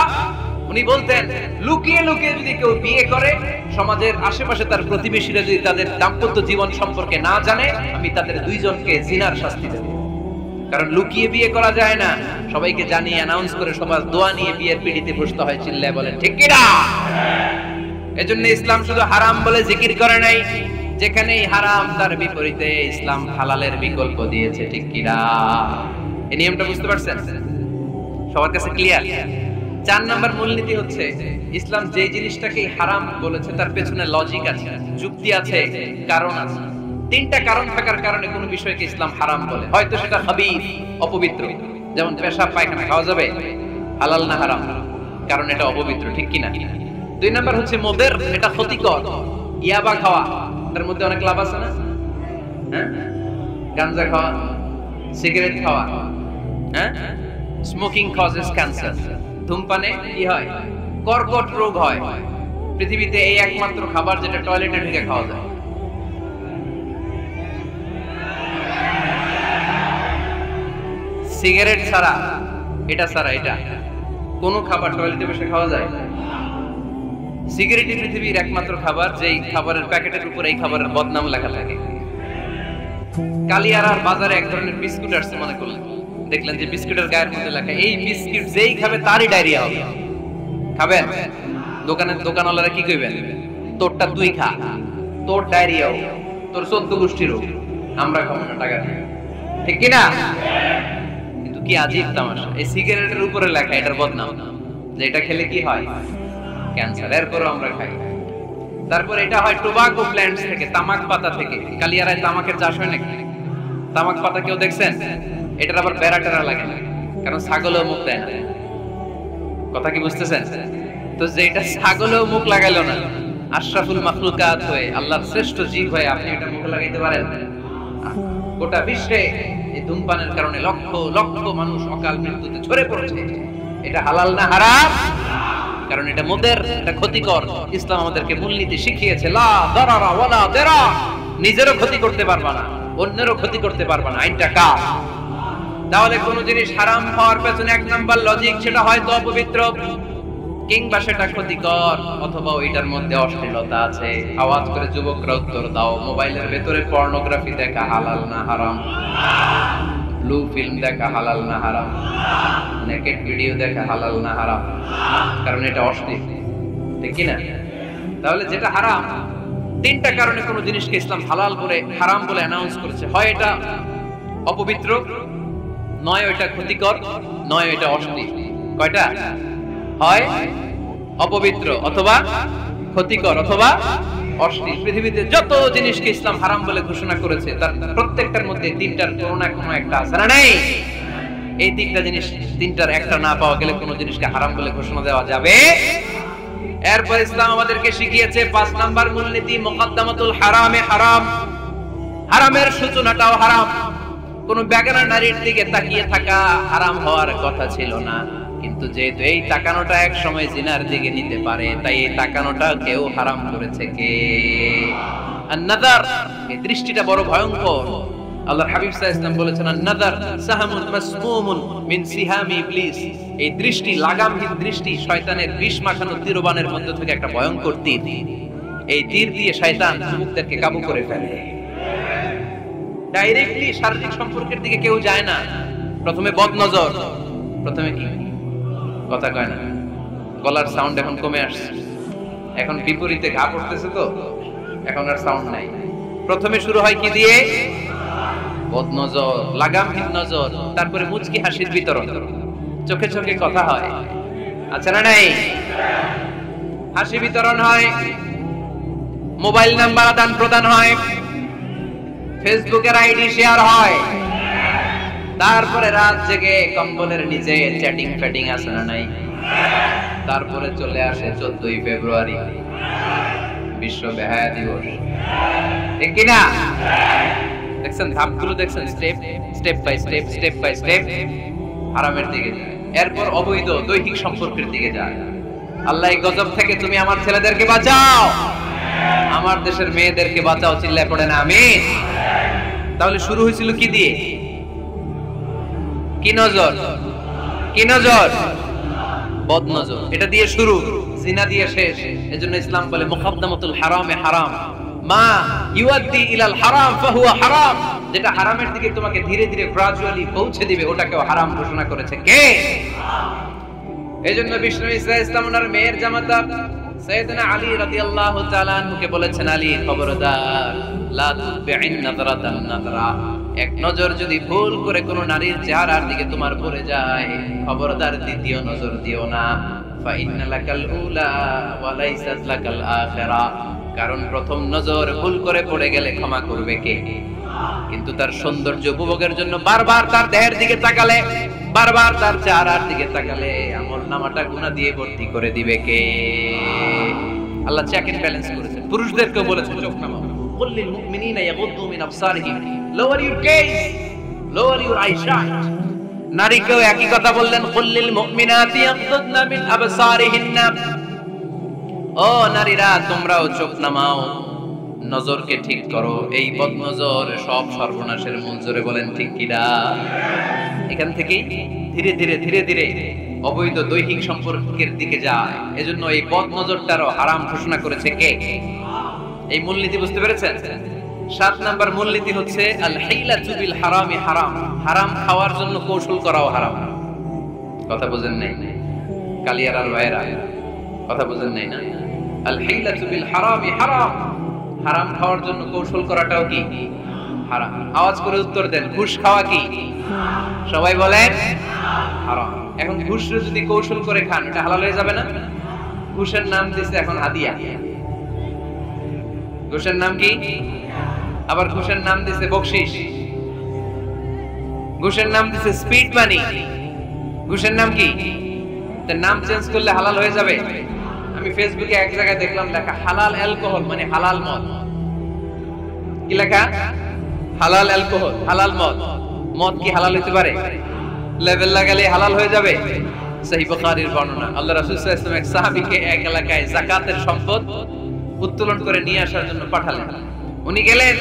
Speaker 1: উনি বলতেন লুকিয়ে লুকিয়ে যদি কেউ বিয়ে করে, সমাজের আশেপাশে তার প্রতিবেশীরা যদি তাদের দাম্পত্য জীবন সম্পর্কে না জানে, আমি তাদের দুইজনকে জিনার শাস্তি দেব। কারণ লুকিয়ে বিয়ে করা যায় না, সবাইকে জানিয়ে অ্যানাউন্স করে সবার দোয়া নিয়ে বিয়ের পিড়িতে বসতে হয়। চিল্লায় বলেন ঠিক কিনা? এজন্য ইসলাম শুধু হারাম বলে জিকির করে নাই, যেখানেই হারাম তার বিপরীতে ইসলাম হালালের বিকল্প দিয়েছে, ঠিক কিনা? এই নিয়মটা বুঝতে পারছেন? সবার কাছে ক্লিয়ার? 4 নাম্বার মূলনীতি হচ্ছে ইসলাম যে জিনিসটাকে হারাম বলেছে তার পেছনে লজিক আছে, যুক্তি আছে, কারণ আছে। 3টা কারণ থাকার কারণে কোন বিষয়কে ইসলাম হারাম বলে। হয়তো সেটা খাবিস, অপবিত্র, যেমন পেশাব পায়খানা খাওয়া যাবে, হালাল না হারাম? কারণ এটা অপবিত্র, ঠিক কিনা? 2 নাম্বার হচ্ছে মুদির, এটা ক্ষতিকর। ইয়াবা খাওয়া, তার মধ্যে অনেক লাভ আছে না? হ্যাঁ, গাঁজা খাওয়া, সিগারেট খাওয়া, হ্যাঁ, স্মোকিং কজেস ক্যান্সার। ধূমপানে কি হয়? কর্কট রোগ হয়। পৃথিবীতে এই একমাত্র খাবার যেটা টয়লেটে ঢুকে খাওয়া যায়। সিগারেট ছাড়া, এটা ছাড়া, এটা কোন খাবার টয়লেটে বসে খাওয়া যায়? সিগারেটই পৃথিবীর একমাত্র খাবার যেই খাবারের প্যাকেটের উপরে এই খাবারের বদনাম লেখা থাকে। কালিয়ারার বাজারে এক ধরনের বিস্কুট আসছে, মনে করলেন, দেখলেন যে বিস্কুটের গায়ের মধ্যে লেখা এই বিস্কুট যেই খাবে তারই ডায়রিয়া হবে। খাবেন? দোকানওয়ালারা কি কইবেন? তোরটা তুই খা, তোর ডায়রিয়া হোক, তোর 14 গোষ্ঠীর হোক, আমরা খাবো না টাকা দিয়ে, ঠিক কিনা? কিন্তু কি আজীব তামাশা, এই সিগারেটের উপরে লেখা এটার বদনাম, যে এটা খেলে কি হয়? ক্যান্সার। এরপরও আমরা খাই। তারপর এটা হয় টোবাকো প্ল্যান্টস থেকে, তামাক পাতা থেকে। কালিয়ারায় তামাকের চাষ হয় নাকি? তামাক পাতা কেউ দেখছেন? এটার আবার বেড়া টেরা লাগে না, কারণ ছাগলেও মুখ দেয় না। কথা কি বুঝতেছেন? তো যেটা ছাগলেও মুখ লাগাইলো না, আশরাফুল মাখলুকাত হয়ে, আল্লাহর শ্রেষ্ঠ জীব হয়ে আপনি এটা মুখে লাগাইতে পারেন? গোটা বিশ্বে এই ধূমপানের কারণে লক্ষ লক্ষ মানুষ অকাল মৃত্যুতে ঝরে পড়ছে। এটা হালাল না হারাম? কারণ এটা মুদির, এটা ক্ষতিকর। ইসলাম আমাদেরকে মূলনীতি শিখিয়েছে, লা দারারা ওয়ালা দিরার। নিজেরও ক্ষতি করতে পারবা না, অন্যেরও ক্ষতি করতে পারবা না, আইনটা কার? তাহলে কোন জিনিস হারাম হওয়ার পেছনে 1 নাম্বার লজিক, সেটা হয়তো অপবিত্র, কিংবা সেটা ক্ষতিকর, অথবা ওইটার মধ্যে অশ্লীলতা আছে। আওয়াজ করে যুবকরা উত্তর দাও, মোবাইলের ভেতরে পর্নোগ্রাফি দেখা হালাল না হারাম? ব্লু ফিল্ম দেখা হালাল না হারাম? নেকেড ভিডিও দেখা হালাল না হারাম? কারণ এটা অশ্লীল, ঠিক কি না? তাহলে যেটা হারাম, 3টা কারণে কোন জিনিসকে ইসলাম হালাল বলে হারাম বলে অ্যানাউন্স করেছে। হয় এটা অপবিত্র, নয় ওইটা ক্ষতিকর, নয় ওইটা অশ্লীল। কয়টা? হয় অপবিত্র, অথবা ক্ষতিকর, অথবা অশ্লীল। পৃথিবীতে যত জিনিসকে ইসলাম হারাম বলে ঘোষণা করেছে তার প্রত্যেকটার মধ্যে 3টার কোনো না কোনো একটা আছে না নাই? এই 3টা জিনিস, 3টার একটা না পাওয়া গেলে কোন জিনিসকে হারাম বলে ঘোষণা দেওয়া যাবে? এরপর ইসলাম আমাদেরকে শিখিয়েছে 5 নাম্বার মূলনীতি, মুকদ্দামাতুল হারামে হারাম। হারামের সূচনাটাও হারাম। কোন বেগানা নারীর দিকে তাকিয়ে থাকা হারাম হওয়ার কথা ছিল না, কিন্তু যেহেতু এই তাকানোটা এক সময় জিনার দিকে নিতে পারে, তাই এই তাকানোটা কেউ হারাম করেছে কে? আন-নাযার, এই দৃষ্টিটা বড় ভয়ঙ্কর। আল্লাহর হাবিব সাল্লাল্লাহু আলাইহি ওয়াসাল্লাম বলেছেন, আন-নাযার সাহামুন মাসমুমুন মিন সিহামি ইবলিস। এই দৃষ্টি লাগামহীন দৃষ্টি, শয়তানের বিষ মাখানো তীরবানের মধ্যে থেকে একটা ভয়ঙ্কর তীর। এই তীর দিয়ে শয়তান যুবকদেরকে কাবু করে ফেলে। ডাইরেক্টলি শারীরিক সম্পর্কের দিকে কেউ যায় না, প্রথমে বদনজর, প্রথমে কি কথা কয় না, গলার সাউন্ড এখন কমে আসছে, এখন বিপরীতে ঘা পড়তেছে, তো এখন আর সাউন্ড নাই। প্রথমে শুরু হয় কি দিয়ে? বদনজর, লাগামহীন নজর। তারপরে মুচকি হাসির বিতরণ, চোখে চোখে কথা হয়, আচ্ছা না নাই? হাসি বিতরণ হয়, মোবাইল নাম্বার আদান প্রদান হয়, ফেসবুকের আইডি শেয়ার হয়, তারপরে রাত জেগে কম্বলের নিচে চ্যাটিং ফ্যাটিং আছে না নাই? তারপরে চলে আসে 14ই ফেব্রুয়ারি, বিশ্ব বেহায়া দিবস, ঠিক কিনা? দেখছেন ধাপগুলো, দেখছেন স্টেপ বাই স্টেপ হারামের দিকে যায়, এরপর অবৈধ দৈহিক সম্পর্কের দিকে যায়। আল্লাহ এই গজব থেকে তুমি আমার ছেলেদেরকে বাঁচাও, আমার দেশের মেয়েদেরকে বাঁচাও, চিল্লায় পড়ে না আমিন। তাহলে শুরু হয়েছিল কি দিয়ে? কি নজর? বদ নজর, এটা দিয়ে শুরু, জিনা দিয়ে শেষ। এজন্য ইসলাম বলে মুকাদ্দামাতুল হারামে হারাম, মা ইউআদ্দি ইলাল হারাম ফাহুয়া হারাম। যেটা হারামের দিকে তোমাকে ধীরে ধীরে গ্রাজুয়ালি পৌঁছে দিবে, ওটাকেও হারাম ঘোষণা করেছে কে? এজন্য বিষ্ণু ইসা ইসলাম ওনার মেয়ের জামাতা সাইয়েদনা আলী রাদিয়াল্লাহু তাআলা আনহুকে বলেছেন, আলী খবরদার, লা তুবিইন নাযরাতান নাযরা, এক নজর যদি ভুল করে কোন নারীর চেহারার দিকে তোমার পড়ে যায়, খবরদার দ্বিতীয় নজর দিও না। ফা ইন্না লাকাল উলা ওয়া লাইসাত লাকাল আখিরা, কারণ প্রথম নজর ভুল করে পড়ে গেলে ক্ষমা করবে কে? কিন্তু তার সৌন্দর্য উপভোগের জন্য বারবার তার দেহের দিকে তাকালে, বারবার তার চেহারার দিকে তাকালে আমলনামাটা গুনাহ দিয়ে ভর্তি করে দিবে কে? আল্লাহ চেক এন্ড ব্যালেন্স করেছেন। পুরুষদেরকেও বলেছেন চোখ নামাও, কুল লিল মুমিনিনা ইয়াগুদ্দু মিন আবসারিহিম, lower your gaze, lower your eyesight. নারীকেও একই কথা বললেন, কুল লিল মুমিনাতি ইয়াগুদ্দুনা মিন আবসারিহিন্না, ও নারীরা তোমরাও চোখ নামাও, নজরকে ঠিক করো, এই বদ নজর সব সর্বনাশের মূল। জোরে বলেন ঠিক কিনা? এখান থেকেই ধীরে ধীরে অবৈধ দৈহিক সম্পর্কের দিকে যায়। এজন্য এই বদ নজরটারও হারাম ঘোষণা করেছে কে? এই মূলনীতি বুঝতে পেরেছেন? 7 নাম্বার মূলনীতি হচ্ছে আল হিলাতু বিল হারামি হারাম, হারাম খাওয়ার জন্য কৌশল করাও হারাম। কথা বুঝেন নাই কালিয়ারার ভাইরা? কথা বুঝেন নাই না? আল হিলাতু বিল হারামি হারাম, হারাম খাওয়ার জন্য কৌশল করাটাও কি হারাম? আওয়াজ করে উত্তর দেন, ঘুষ খাওয়া কি? সবাই বলেন হারাম। এখন ঘুষ যদি কৌশল করে খান, এটা হালাল হয়ে যাবে না? ঘুষের নাম দিছে এখন হাদিয়া, ঘুষের নাম কি? আবার ঘুষের নাম দিছে বকশিশ, ঘুষের নাম দিছে স্পিড মানি, ঘুষের নাম কি? তার নাম চেঞ্জ করলে হালাল হয়ে যাবে? আমি ফেসবুকে এক জায়গায় দেখলাম লেখা হালাল অ্যালকোহল, মানে হালাল মদ। কি লেখা? হালাল অ্যালকোহল, হালাল মদ। মদ কি হালাল হতে পারে? লেভেল লাগালে হালাল হয়ে যাবে? সহিহ বুখারীর বর্ণনা, আল্লাহ রাসূল সাল্লাল্লাহু আলাইহি ওয়াসাল্লাম এক সাহাবীকে এক এলাকায় যাকাতের সম্পদ উত্তোলন করে নিয়ে আসার জন্য পাঠালেন। উনি গেলেন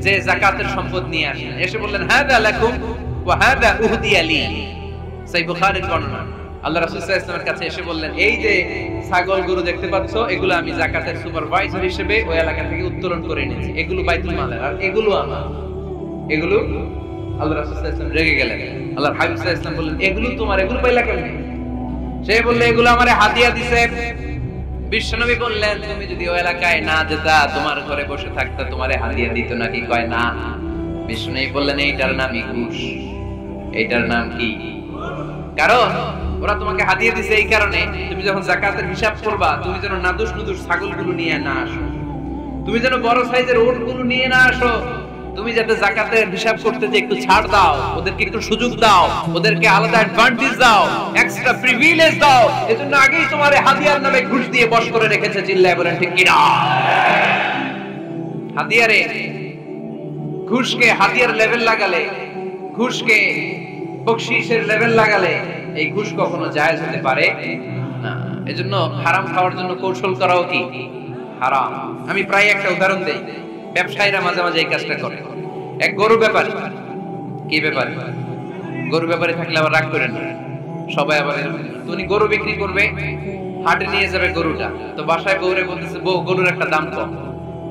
Speaker 1: যে যাকাতের সম্পদ নিয়ে আসেন, এসে বললেন হাদা লাকুম ওয়া হাদা উহদিয়া লি। সহিহ বুখারীর বর্ণনা, আল্লাহ রাসূল সাল্লাল্লাহু আলাইহি ওয়াসাল্লামের কাছে এসে বললেন, এই যে ছাগল গরু দেখতে পাচ্ছ, এগুলো আমি যাকাতের সুপারভাইজার হিসেবে ওই এলাকা থেকে উত্তোলন করে এনেছি, এগুলো বাইতুল মালের, আর এগুলো আমার। এগুলো আল্লাহ রাসূল সাল্লাল্লাহু আলাইহি ওয়াসাল্লাম রেগে গেলেন। আল্লাহর হাবিব সাল্লাল্লাহু আলাইহি ওয়াসাল্লাম বললেন, এগুলো তোমার, এগুলো পাইলা কেমনে? সে বলল, এগুলো আমারে হাদিয়া দিয়েছে। বিশ্বনবী বললেন, তুমি যদি ওই এলাকায় না যেতা, তোমার ঘরে বসে থাকতা, তোমারে হাদিয়া দিত নাকি? কয় না। বিশ্বনবী বললেন, এইটার নামই ঘুষ। এইটার নাম কি? কারণ ওরা তোমাকে হাদিয়া দিয়েছে এই কারণে, তুমি যখন যাকাতের হিসাব করবা, তুমি যেন নাদুস নুদুস ছাগলগুলো নিয়ে না আসো, তুমি যেন বড় সাইজের ওটগুলো নিয়ে না আসো, তুমি যাতে যাকাতের হিসাব করতে যে একটু ছাড় দাও, ওদেরকে একটু সুযোগ দাও, ওদেরকে আলাদা অ্যাডভান্টেজ দাও, এক্সট্রা প্রিভিলেজ দাও, এজন্য আগেই তোমারে হাদিয়ার নামে ঘুষ দিয়ে বশ করে রেখেছে। চিল্লায় বলেন ঠিক কি না? হাদিয়ারে, ঘুষকে হাদিয়ার লেভেল লাগালে, ঘুষকে বকশিশের লেভেল লাগালে এই ঘুষ কখনো জায়েজ হতে পারে না। এজন্য হারাম খাওয়ার জন্য কৌশল করাও কি হারাম। আমি প্রায় একটা উদাহরণ দেই, ব্যবসায়ীরা মাঝে মাঝে এই কাজটা করে। এক গরু ব্যাপারী, কি ব্যাপারী? গরু ব্যাপারী থাকলে আবার রাগ করেন না, সবাই আবার উনি গরু বিক্রি করবে, হাটে নিয়ে যাবে গরুটা, তো বাসায় বউরে বলতেছে, বউ গরুর একটা দাম কম।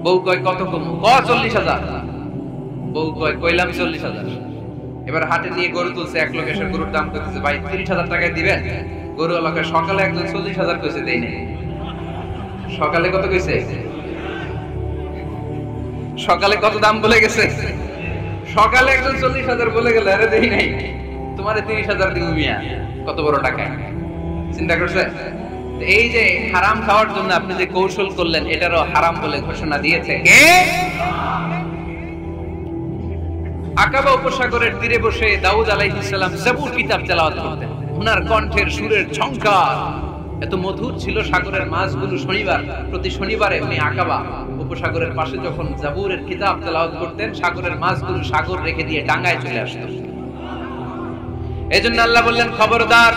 Speaker 1: বউ কয় কত কম? 40,000। বউ কয় কইলাম 40,000। এবার হাটে নিয়ে গরু তুলছে, এক লোক এসে গরুর দাম করতেছে, ভাই 30,000 টাকায় দিবেন? গরু এলাকায় সকালে একজন 40,000 কইছে, দেই নাই। সকালে কত কইছে? সকালে কত দাম বলে গেছে? সকালে একজন 40,000 বলে গেল, আরে দেই নাই, তোমারে 30,000 দিব মিয়া। কত বড় টাকা, চিন্তা করছে? এই যে হারাম খাওয়ার জন্য আপনি যে কৌশল করলেন, এটারও হারাম বলে ঘোষণা দিয়েছে কে? আকাবা উপসাগরের তীরে বসে দাউদ আলাইহিস সালাম জাবুর কিতাব তেলাওয়াত করতেন। ওনার কণ্ঠের সুরের ঝংকার এত মধুর ছিল। সাগরের মাছগুলো প্রতি শনিবারে উনি আকাবা উপসাগরের পাশে যখন জাবুরের কিতাব তেলাওয়াত করতেন, সাগরের মাছগুলো সাগর রেখে দিয়ে ডাঙ্গায় চলে আসতো। এজন্য আল্লাহ বললেন, খবরদার,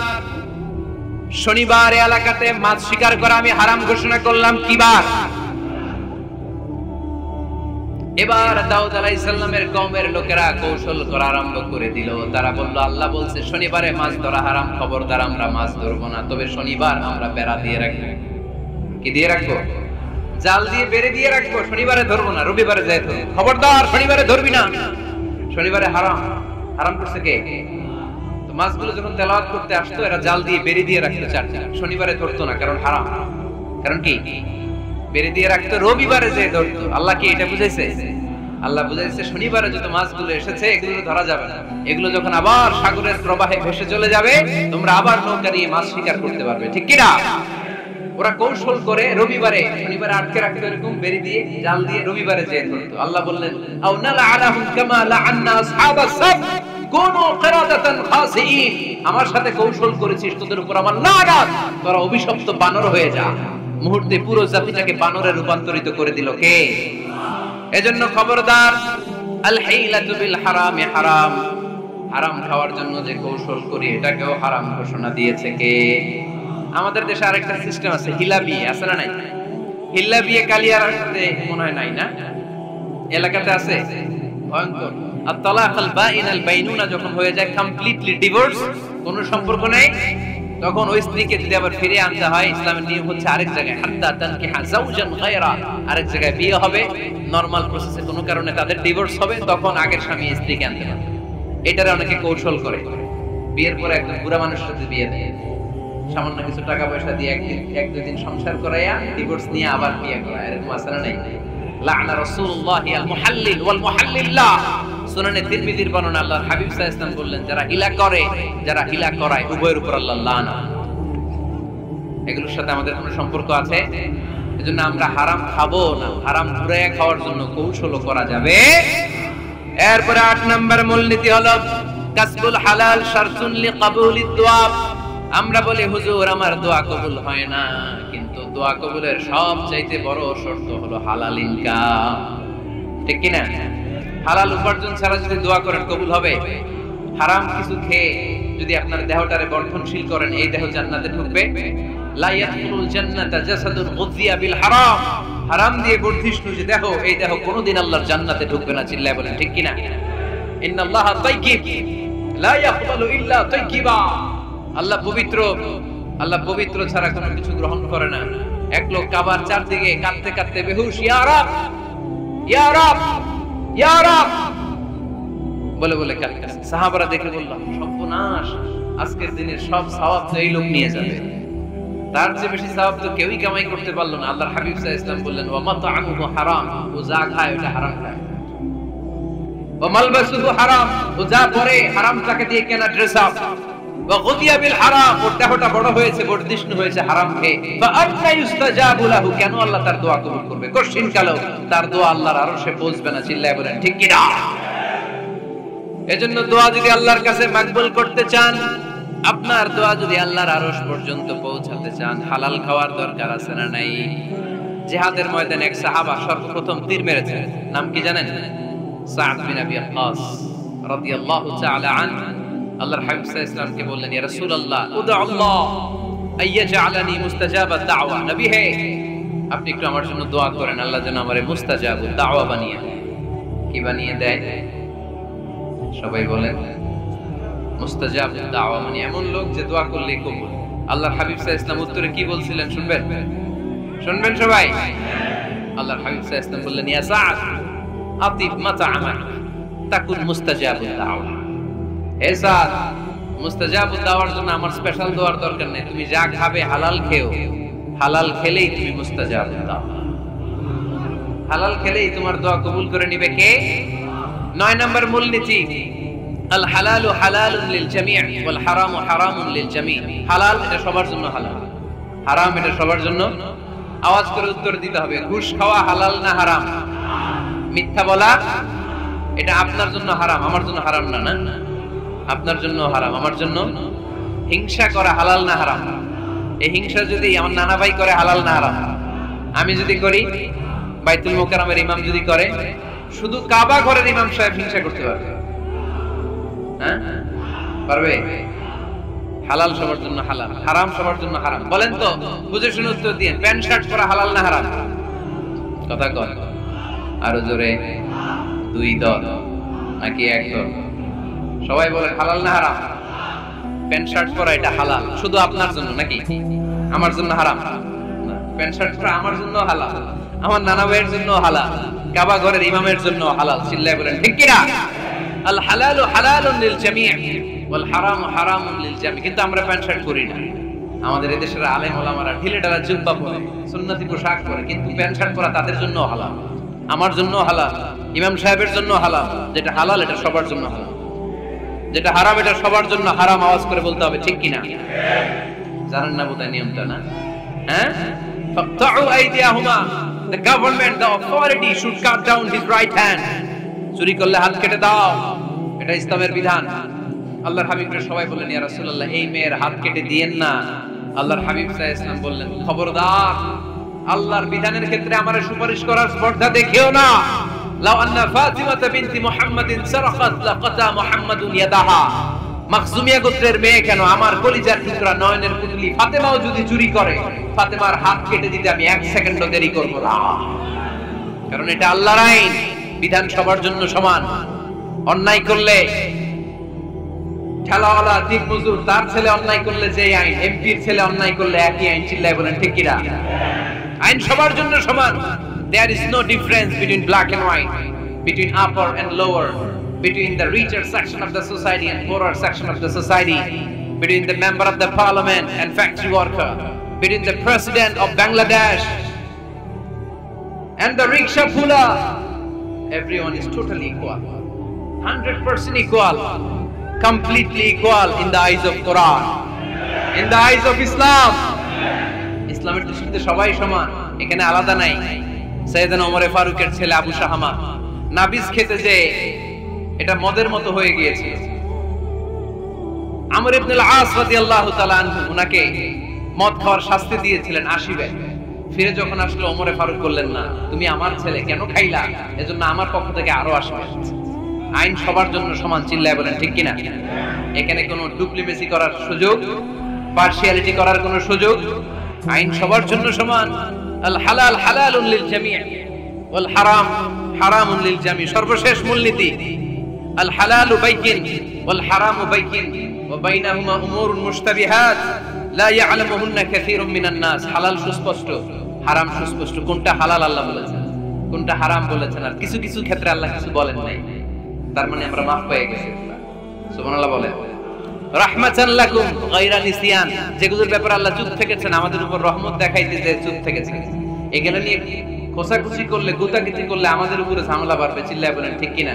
Speaker 1: শনিবার এলাকাতে মাছ শিকার করা আমি হারাম ঘোষণা করলাম। কি বার? এবার দাউদ আলাইহিস সালামের কওমের লোকেরা কৌশল করা আরম্ভ করে দিল। তারা বলল, আল্লাহ বলছে শনিবারে মাছ ধরা হারাম, খবরদার আমরা মাছ ধরবো না, তবে শনিবার আমরা বেড়া দিয়ে রাখবো। কি দিয়ে রাখবো? জাল দিয়ে বেড়ে দিয়ে রাখবো। শনিবারে ধরবো না, রবিবারে যাই ধরবো। খবরদার, শনিবারে ধরবি না, শনিবারে হারাম। হারাম করছে কে? তো মাছগুলো যখন তেলাওয়াত করতে আসতো, এরা জাল দিয়ে বেড়ে দিয়ে রাখতো চারটা, শনিবারে ধরতো না, কারণ হারাম। কারণ কি? বেড়ে দিয়ে রাখতো, রবিবারে যে ধরতো। আল্লাহ কি এটা বুঝাইছে? আল্লাহ বুঝাইছে শনিবারে যত মাছগুলো এসেছে এগুলো ধরা যাবে না, এগুলো যখন আবার সাগরের প্রবাহে ভেসে চলে যাবে, তোমরা আবার নৌকা নিয়ে মাছ শিকার করতে পারবে। ঠিক কি না? ওরা কৌশল করে রবিবারে, শনিবারে আটকে রাখতো, এরকম বেড়ে দিয়ে জাল দিয়ে রবিবারে যে ধরতো। আল্লাহ বললেন, আও নালআনাহুম কামা লাআন্না আসহাবাস সাব কুনু কিরাদাতান খাসিইন। আমার সাথে কৌশল করেছিস, তোদের উপর আমার লানাত, তোরা অভিশপ্ত বানর হয়ে যা। মুহূর্তে পুরো জাতিটাকে বানরে রূপান্তরিত করে দিল কে? এজন্য খবরদার, আল হিলাতু বিল হারামি হারাম। হারাম খাওয়ার জন্য যে কৌশল করি এটাকেও হারাম ঘোষণা দিয়েছে কে? আমাদের দেশে আরেকটা সিস্টেম আছে, হিলা বিয়ে আছে না নাই? হিলা বিয়ে কালিয়ার সাথে মনে হয় নাই না? এলাকাতে আছে, ভয়ঙ্কর। আর তালাকাল বাইনাল বাইনুনা যখন হয়ে যায় কমপ্লিটলি ডিভোর্স, কোনো সম্পর্ক নেই, তখন ওই স্ত্রীকে যদি আবার ফিরে আনতে হয়, ইসলামের নিয়ম হচ্ছে আরেক জায়গায় হাত্তা তানকিহা যাওজান গায়রা, আরেক জায়গায় বিয়ে হবে, নরমাল প্রসেসে কোনো কারণে তাদের ডিভোর্স হবে, তখন আগের স্বামী স্ত্রীকে আনতে পারবে। এটারে অনেকে কৌশল করে, বিয়ের পরে একজন বুড়া মানুষের সাথে বিয়ে দেয়, সামান্য কিছু টাকা পয়সা দিয়ে এক দুই দিন সংসার করাইয়া ডিভোর্স নিয়ে আবার বিয়ে করায়। এরকম আছে না নাই? লা'না রাসূলুল্লাহি আল মুহাল্লিল ওয়াল মুহাল্লিল্লাহ। সুনানে তিরমিজির বর্ণনা, আল্লাহর হাবিব সাল্লাল্লাহু আলাইহি ওয়াসাল্লাম বললেন, যারা হিলা করে, যারা হিলা করায়, উভয়ের উপর আল্লাহ লানত। এগুলোর সাথে আমাদের কোনো সম্পর্ক আছে? এজন্য আমরা হারাম খাবো না, হারাম ঘুরাইয়া খাওয়ার জন্য কৌশলও করা যাবে। এরপরে ৮ নম্বর মূলনীতি হলো কাসবুল হালাল শারতুন লিকাবুলিদ দুআ। আমরা বলি, হুজুর আমার দোয়া কবুল হয় না, কিন্তু দোয়া কবুলের সবচাইতে বড় শর্ত হলো হালাল ইনকাম। ঠিক কি না? হালাল উপার্জন ছাড়া যদি দোয়া করেন কবুল হবে? হারাম কিছু খেয়ে যদি আপনার দেহটারে বর্ধনশীল করেন, এই দেহ জান্নাতে ঢুকবে? লা ইয়াদখুলুল জান্নাতা জাসাদুন গুযিয়া বিল হারাম। হারাম দিয়ে বর্ধিষ্ণু যে দেহ, এই দেহ কোনোদিন আল্লাহর জান্নাতে ঢুকবে না। চিল্লায় বলেন ঠিক কি না? ইন্নাল্লাহা তাইয়্যিব লা ইয়াকবালু ইল্লা তাইয়্যিবা। আল্লাহ পবিত্র, আল্লাহ পবিত্র ছাড়া কোনো কিছু গ্রহণ করে না। এক লোক কাবার চারদিকে কাঁদতে কাঁদতে বেহুশ, ইয়া রাব ইয়া রাব ইয়া রাব বলে বলে কাঁদতেছে। সাহাবারা দেখে বলল, সর্বনাশ, আজকের দিনের সব সওয়াব তো এই লোক নিয়ে যাবে, তার চেয়ে বেশি সওয়াব তো কেউই কামাই করতে পারলো না। আল্লাহর হাবিব সাল্লাল্লাহু আলাইহি ওয়াসাল্লাম বললেন, ওয়া মাতআমুহু হারাম, ও যা খায় ওটা হারাম খায়। ওয়া মালবাসুহু হারাম, ও যা পরে হারাম টাকা দিয়ে কেনা ড্রেস আপ। ওয়া গুদিয়া বিল হারাম, ওর দেহটা বড় হয়েছে, বর্ধিষ্ণু হয়েছে হারাম খেয়ে। ফা আন্না ইউস্তাজাবু লাহু, কেন আল্লাহ তার দোয়া কবুল করবে? কঠিন কালেও তার দোয়া আল্লাহর আরশে পৌঁছবে না। চিল্লায় বলেন ঠিক কি না? এজন্য দোয়া যদি আল্লাহর কাছে মাকবুল করতে চান, আপনার দোয়া যদি আল্লাহর আরশ পর্যন্ত পৌঁছাতে চান, হালাল খাওয়ার দরকার আছে না নাই? জিহাদের ময়দানে এক সাহাবা সর্বপ্রথম তীর মেরেছেন, নাম কি জানেন? সাদ বিন আবি ওয়াক্কাস রাদিয়াল্লাহু তাআলা আনহু। আল্লাহর হাবিব সাল্লাল্লাহু আলাইহি ওয়াসাল্লাম কে বললেন, ইয়া রাসূলুল্লাহ উদু আল্লাহ আইয়াজআলানি মুস্তাজাবাদ দাওয়া। নবী হে, আপনি একটু আমার জন্য দোয়া করেন, আল্লাহ যেন আমারে মুস্তাজাবুদ দাওয়া বানিয়ে দেয়। কি বানিয়ে দেয়? সবাই বলেন, মুস্তাজাবুদ দাওয়া মানে এমন লোক যে দোয়া করলেই কবুল। আল্লাহর হাবিব সাল্লাল্লাহু আলাইহি ওয়াসাল্লাম উত্তরে কি বলছিলেন শুনবেন? শুনবেন সবাই? আল্লাহর হাবিব সাল্লাল্লাহু আলাইহি ওয়াসাল্লাম বললেন, ইয়া সাদ আতিব মাতআমাক তাকুন মুস্তাজাবুদ দাওয়া। হে সাদ, মুস্তাজাবুদ দাওয়ার জন্য আমার স্পেশাল দোয়ার দরকার নেই, তুমি যা খাবে হালাল খেও, হালাল খেলেই তুমি মুস্তাজাবুদ দাওয়া। হালাল খেলেই তোমার দোয়া কবুল করে নিবে কে? ৯ নম্বর মূলনীতি, আল হালালু হালালুন লিল জামি' ওয়াল হারামু হারামুন লিল জামি'। হালাল এটা সবার জন্য হালাল, হারাম এটা সবার জন্য। আওয়াজ করে উত্তর দিতে হবে। ঘুষ খাওয়া হালাল না হারাম? মিথ্যা বলা এটা আপনার জন্য হারাম, আমার জন্য হারাম না? না, আপনার জন্য হারাম, আমার জন্য। হিংসা করা হালাল না হারাম? এই হিংসা যদি আমার নানা ভাই করে হালাল না হারাম? আমি যদি করি, বাইতুল মুকাররমের ইমাম যদি করে, শুধু কাবা ঘরের ইমাম সাহেব হিংসা করতে পারবে? হ্যাঁ, পারবে? হালাল সবার জন্য হালাল, হারাম সবার জন্য হারাম। বলেন তো, বুঝে শুনে উত্তর দিয়ে। প্যান্ট শার্ট পরা হালাল না হারাম? কথা কন আরো জোরে। দুই দল নাকি এক দল? সবাই বলেন হালাল না হারাম? প্যান্ট শার্ট পরা এটা হালাল শুধু আপনার জন্য, নাকি আমার জন্য হারাম? প্যান্ট শার্ট পরা আমার জন্য হালাল, আমার নানা ভাইয়ের জন্য হালাল, কাবা ঘরের ইমামের জন্য হালাল। চিল্লায় বলেন ঠিক কি না? আল হালালু হালালুন লিল জামি' ওয়াল হারামু হারামুন লিল জামি'। কিন্তু আমরা প্যান্ট শার্ট পরি না। আমাদের এদেশের আলেম ওলামারা ঢিলে ঢালা জুব্বা পরে, সুন্নতি পোশাক পরে, কিন্তু প্যান্ট শার্ট পরা তাদের জন্য হালাল, আমার জন্য হালাল, ইমাম সাহেবের জন্য হালাল। যেটা হালাল এটা সবার জন্য হালাল, যেটা হারাম এটা সবার জন্য হারাম। আওয়াজ করে বলতে হবে ঠিক কিনা? জানেন না বোধহয় নিয়মটা, না? হ্যাঁ, ফাকতাউ আইদিয়াহুমা, the government, the authority should cut down his right hand. চুরি করলে হাত কেটে দাও, এটা ইসলামের বিধান। আল্লাহর হাবিবকে সবাই বললেন, ইয়া রাসূলুল্লাহ, এই মেয়ের হাত কেটে দিয়েন না। আল্লাহর হাবিব সাল্লাল্লাহু আলাইহি ওয়াসাল্লাম বললেন, খবরদার, আল্লাহর বিধানের ক্ষেত্রে আমারে সুপারিশ করার স্পর্ধা দেখিও না। লাউ আন্না ফাতিমাতা বিনতি মুহাম্মাদিন সারাকাত লাকাতা মুহাম্মাদুন ইয়াদাহা। মাখজুমিয়া গোত্রের মেয়ে কেন, আমার কলিজার টুকরা নয়নের পুতলি ফাতেমাও যদি চুরি করে, ফাতেমার হাত কেটে দিতে আমি এক সেকেন্ডও দেরি করব না। কারণ এটা আল্লাহর আইন, বিধান সবার জন্য সমান। অন্যায় করলে ঠেলাওয়ালা দিনমজুর তার ছেলে অন্যায় করলে যে আইন, এমপির ছেলে অন্যায় করলে একই আইন। চিল্লায় বলেন ঠিক কিনা? আইন সবার জন্য সমান। There is no difference between black and white, between upper and lower, between the richer section of the society and poorer section of the society, between the member of the parliament and factory worker, between the president of Bangladesh and the rickshaw puller. Everyone is totally equal, 100% equal, completely equal in the eyes of Quran, in the eyes of Islam. ইসলামের দৃষ্টিতে সবাই সমান, এখানে আলাদা নাই। সাইয়েদনা ওমর ফারুকের ছেলে আবু শাহামা নাবিজ খেতে যে এটা মদের মতো হয়ে গিয়েছে। আমর ইবনে আল-আস রাদিয়াল্লাহু তাআলা আনহু উনাকে মদ খাওয়ার শাস্তি দিয়েছিলেন 80 বার। ফিরে যখন আসলো, ওমরে ফারুক বললেন, না, তুমি আমার ছেলে কেন খাইলা, এজন্য আমার পক্ষ থেকে আরো 80 বার। আইন সবার জন্য সমান। চিল্লায় বলেন ঠিক কিনা? এখানে কোনো ডুপ্লিমেসি করার সুযোগ, পার্সিয়ালিটি করার কোনো সুযোগ? আইন সবার জন্য সমান। আল হালাল হালালুন লিল জামি' ওয়াল হারাম হারামুন লিল জামি'। সর্বশেষ মূলনীতি, আল হালালু বাইয়িন ওয়াল হারামু বাইয়িন ওয়া বাইনাহুমা উমুরুন মুশতাবিহাত লা ইয়ালামুহুন্না কাসীরুম মিনান নাস। হালাল সুস্পষ্ট, হারাম সুস্পষ্ট। কোনটা হালাল আল্লাহ বলেছেন, কোনটা হারাম বলেছেন, আর কিছু কিছু ক্ষেত্রে আল্লাহ কিছু বলেন নাই। তার মানে আমরা মাফ পেয়ে গেছি। সুবহানাল্লাহ বলেন। রাহমাতান লাকুম গায়রা নিসিয়ান, যেগুলোর ব্যাপারে আল্লাহ চুপ থেকেছেন, আমাদের উপর রহমত দেখাইতে যে চুপ থেকেছেন। এগুলো নিয়ে খোসাখুশি করলে, গুতাগুতি করলে আমাদের উপরে ঝামেলা বাড়বে। চিল্লায় বলেন ঠিক কিনা?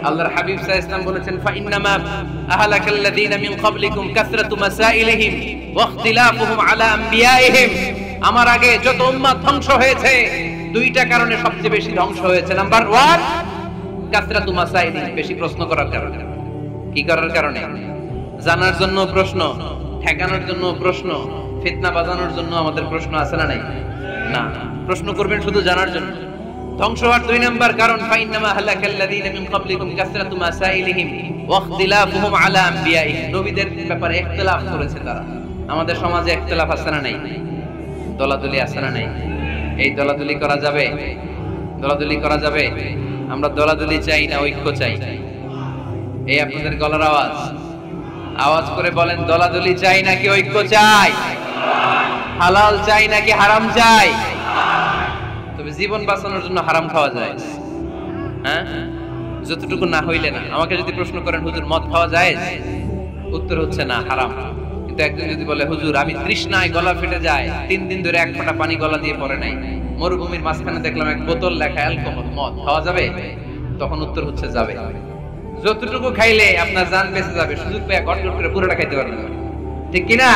Speaker 1: আল্লাহর হাবিব সাল্লাল্লাহু আলাইহি ওয়াসাল্লাম বলেছেন, ফা ইন্নামা আহলাকাল্লাযীনা মিন ক্বাবলিকুম কাসরাতু মাসাইলিহিম ওয়া ইখতিলাফুহুম আলা আমবিয়াইহিম। আমার আগে যত উম্মাত ধ্বংস হয়েছে, দুইটা কারণে সবচেয়ে বেশি ধ্বংস হয়েছে। নাম্বার 1, কাসরাতু মাসাইলিহিম, বেশি প্রশ্ন করার কারণে। কি করার কারণে? জানার জন্য প্রশ্ন, ঠেকানোর জন্য প্রশ্ন, ফিতনা বাজানোর জন্য আমাদের প্রশ্ন আছে না নাই? না, প্রশ্ন করবেন শুধু জানার জন্য। ধ্বংস হওয়ার 2 নাম্বার কারণ, ফাইন্নামা হালাকাল্লাযীনা মিন ক্বাবলিকুম কাসরাতু মাসাইলিহিম ওয়া ইখতিলাফুহুম আলা আমবিয়াইহিম। নবীদের ব্যাপারে ইখতিলাফ করেছে তারা। আমাদের সমাজে ইখতিলাফ আছে না নাই? দলাদলি আছে না নাই? এই দলাদলি করা যাবে? দলাদলি করা যাবে? আমরা দলাদলি চাই না ঐক্য চাই? এই আপনাদের গলার আওয়াজ, আওয়াজ করে বলেন, দলাদলি চাই নাকি ঐক্য চাই? হালাল চাই নাকি হারাম চাই? তবে জীবন বাঁচানোর জন্য হারাম খাওয়া যায়, হ্যাঁ, যতটুকু না হইলে না। আমাকে যদি প্রশ্ন করেন, হুজুর মদ খাওয়া যায়? উত্তর হচ্ছে না, হারাম। কিন্তু একজন যদি বলে, হুজুর আমি তৃষ্ণায় গলা ফেটে যায়, 3 দিন ধরে এক ফোঁটা পানি গলা দিয়ে পড়ে নাই, মরুভূমির মাঝখানে দেখলাম এক বোতল লেখা অ্যালকোহল, মদ খাওয়া যাবে? তখন উত্তর হচ্ছে যাবে। যতটুকু খাইলে আপনার জান বেঁচে যাবে, সুযোগ পেয়ে গটগট করে পুরোটা খাইতে পারবেন, ঠিক কিনা?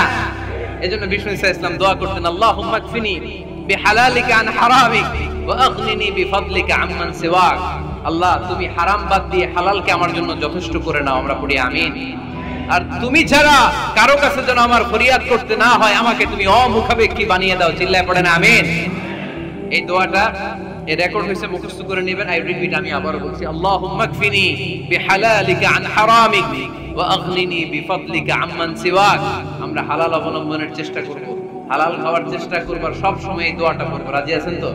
Speaker 1: এজন্য বিষ্ণু ইসা ইসলাম দোয়া করতেন, আল্লাহুম্মা কফিনি বিহালালিকা আন হারামিক ওয়া আগনিনি বিফাদলিকা আম্মান সিওয়াক। আল্লাহ, তুমি হারাম বাদ দিয়ে হালালকে আমার জন্য যথেষ্ট করে নাও। আমরা পড়ি আমিন। আর তুমি ছাড়া কারো কাছে যেন আমার ফরিয়াদ করতে না হয়, আমাকে তুমি অমুখাপেক্ষী বানিয়ে দাও। চিল্লায় পড়েন আমিন। এই দোয়াটা এই রেকর্ড হয়েছে, মুখস্থ করে নেবেন। আই রিপিট, আমি আবার বলছি, আল্লাহুম্মা কফিনি বিহালালিকা আন হারামিক ওয়া আগনিনি বিফাদলিকা আম্মান সিওয়াক। আমরা হালাল অবলম্বনের চেষ্টা করব, হালাল খাওয়ার চেষ্টা করব, আর সব সময় এই দোয়াটা করব। রাজি আছেন তো?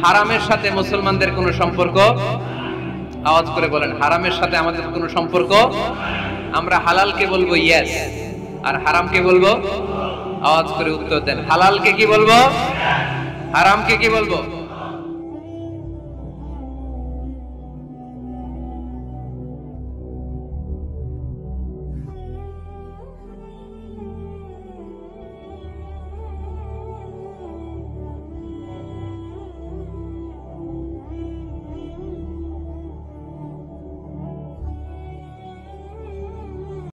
Speaker 1: হারামের সাথে মুসলমানদের কোনো সম্পর্ক? আওয়াজ করে বলেন, হারামের সাথে আমাদের কোনো সম্পর্ক? আমরা হালালকে বলবো ইয়েস, আর হারামকে বলবো? আওয়াজ করে উত্তর দেন, হালালকে কি বলবো, হারামকে কি বলবো?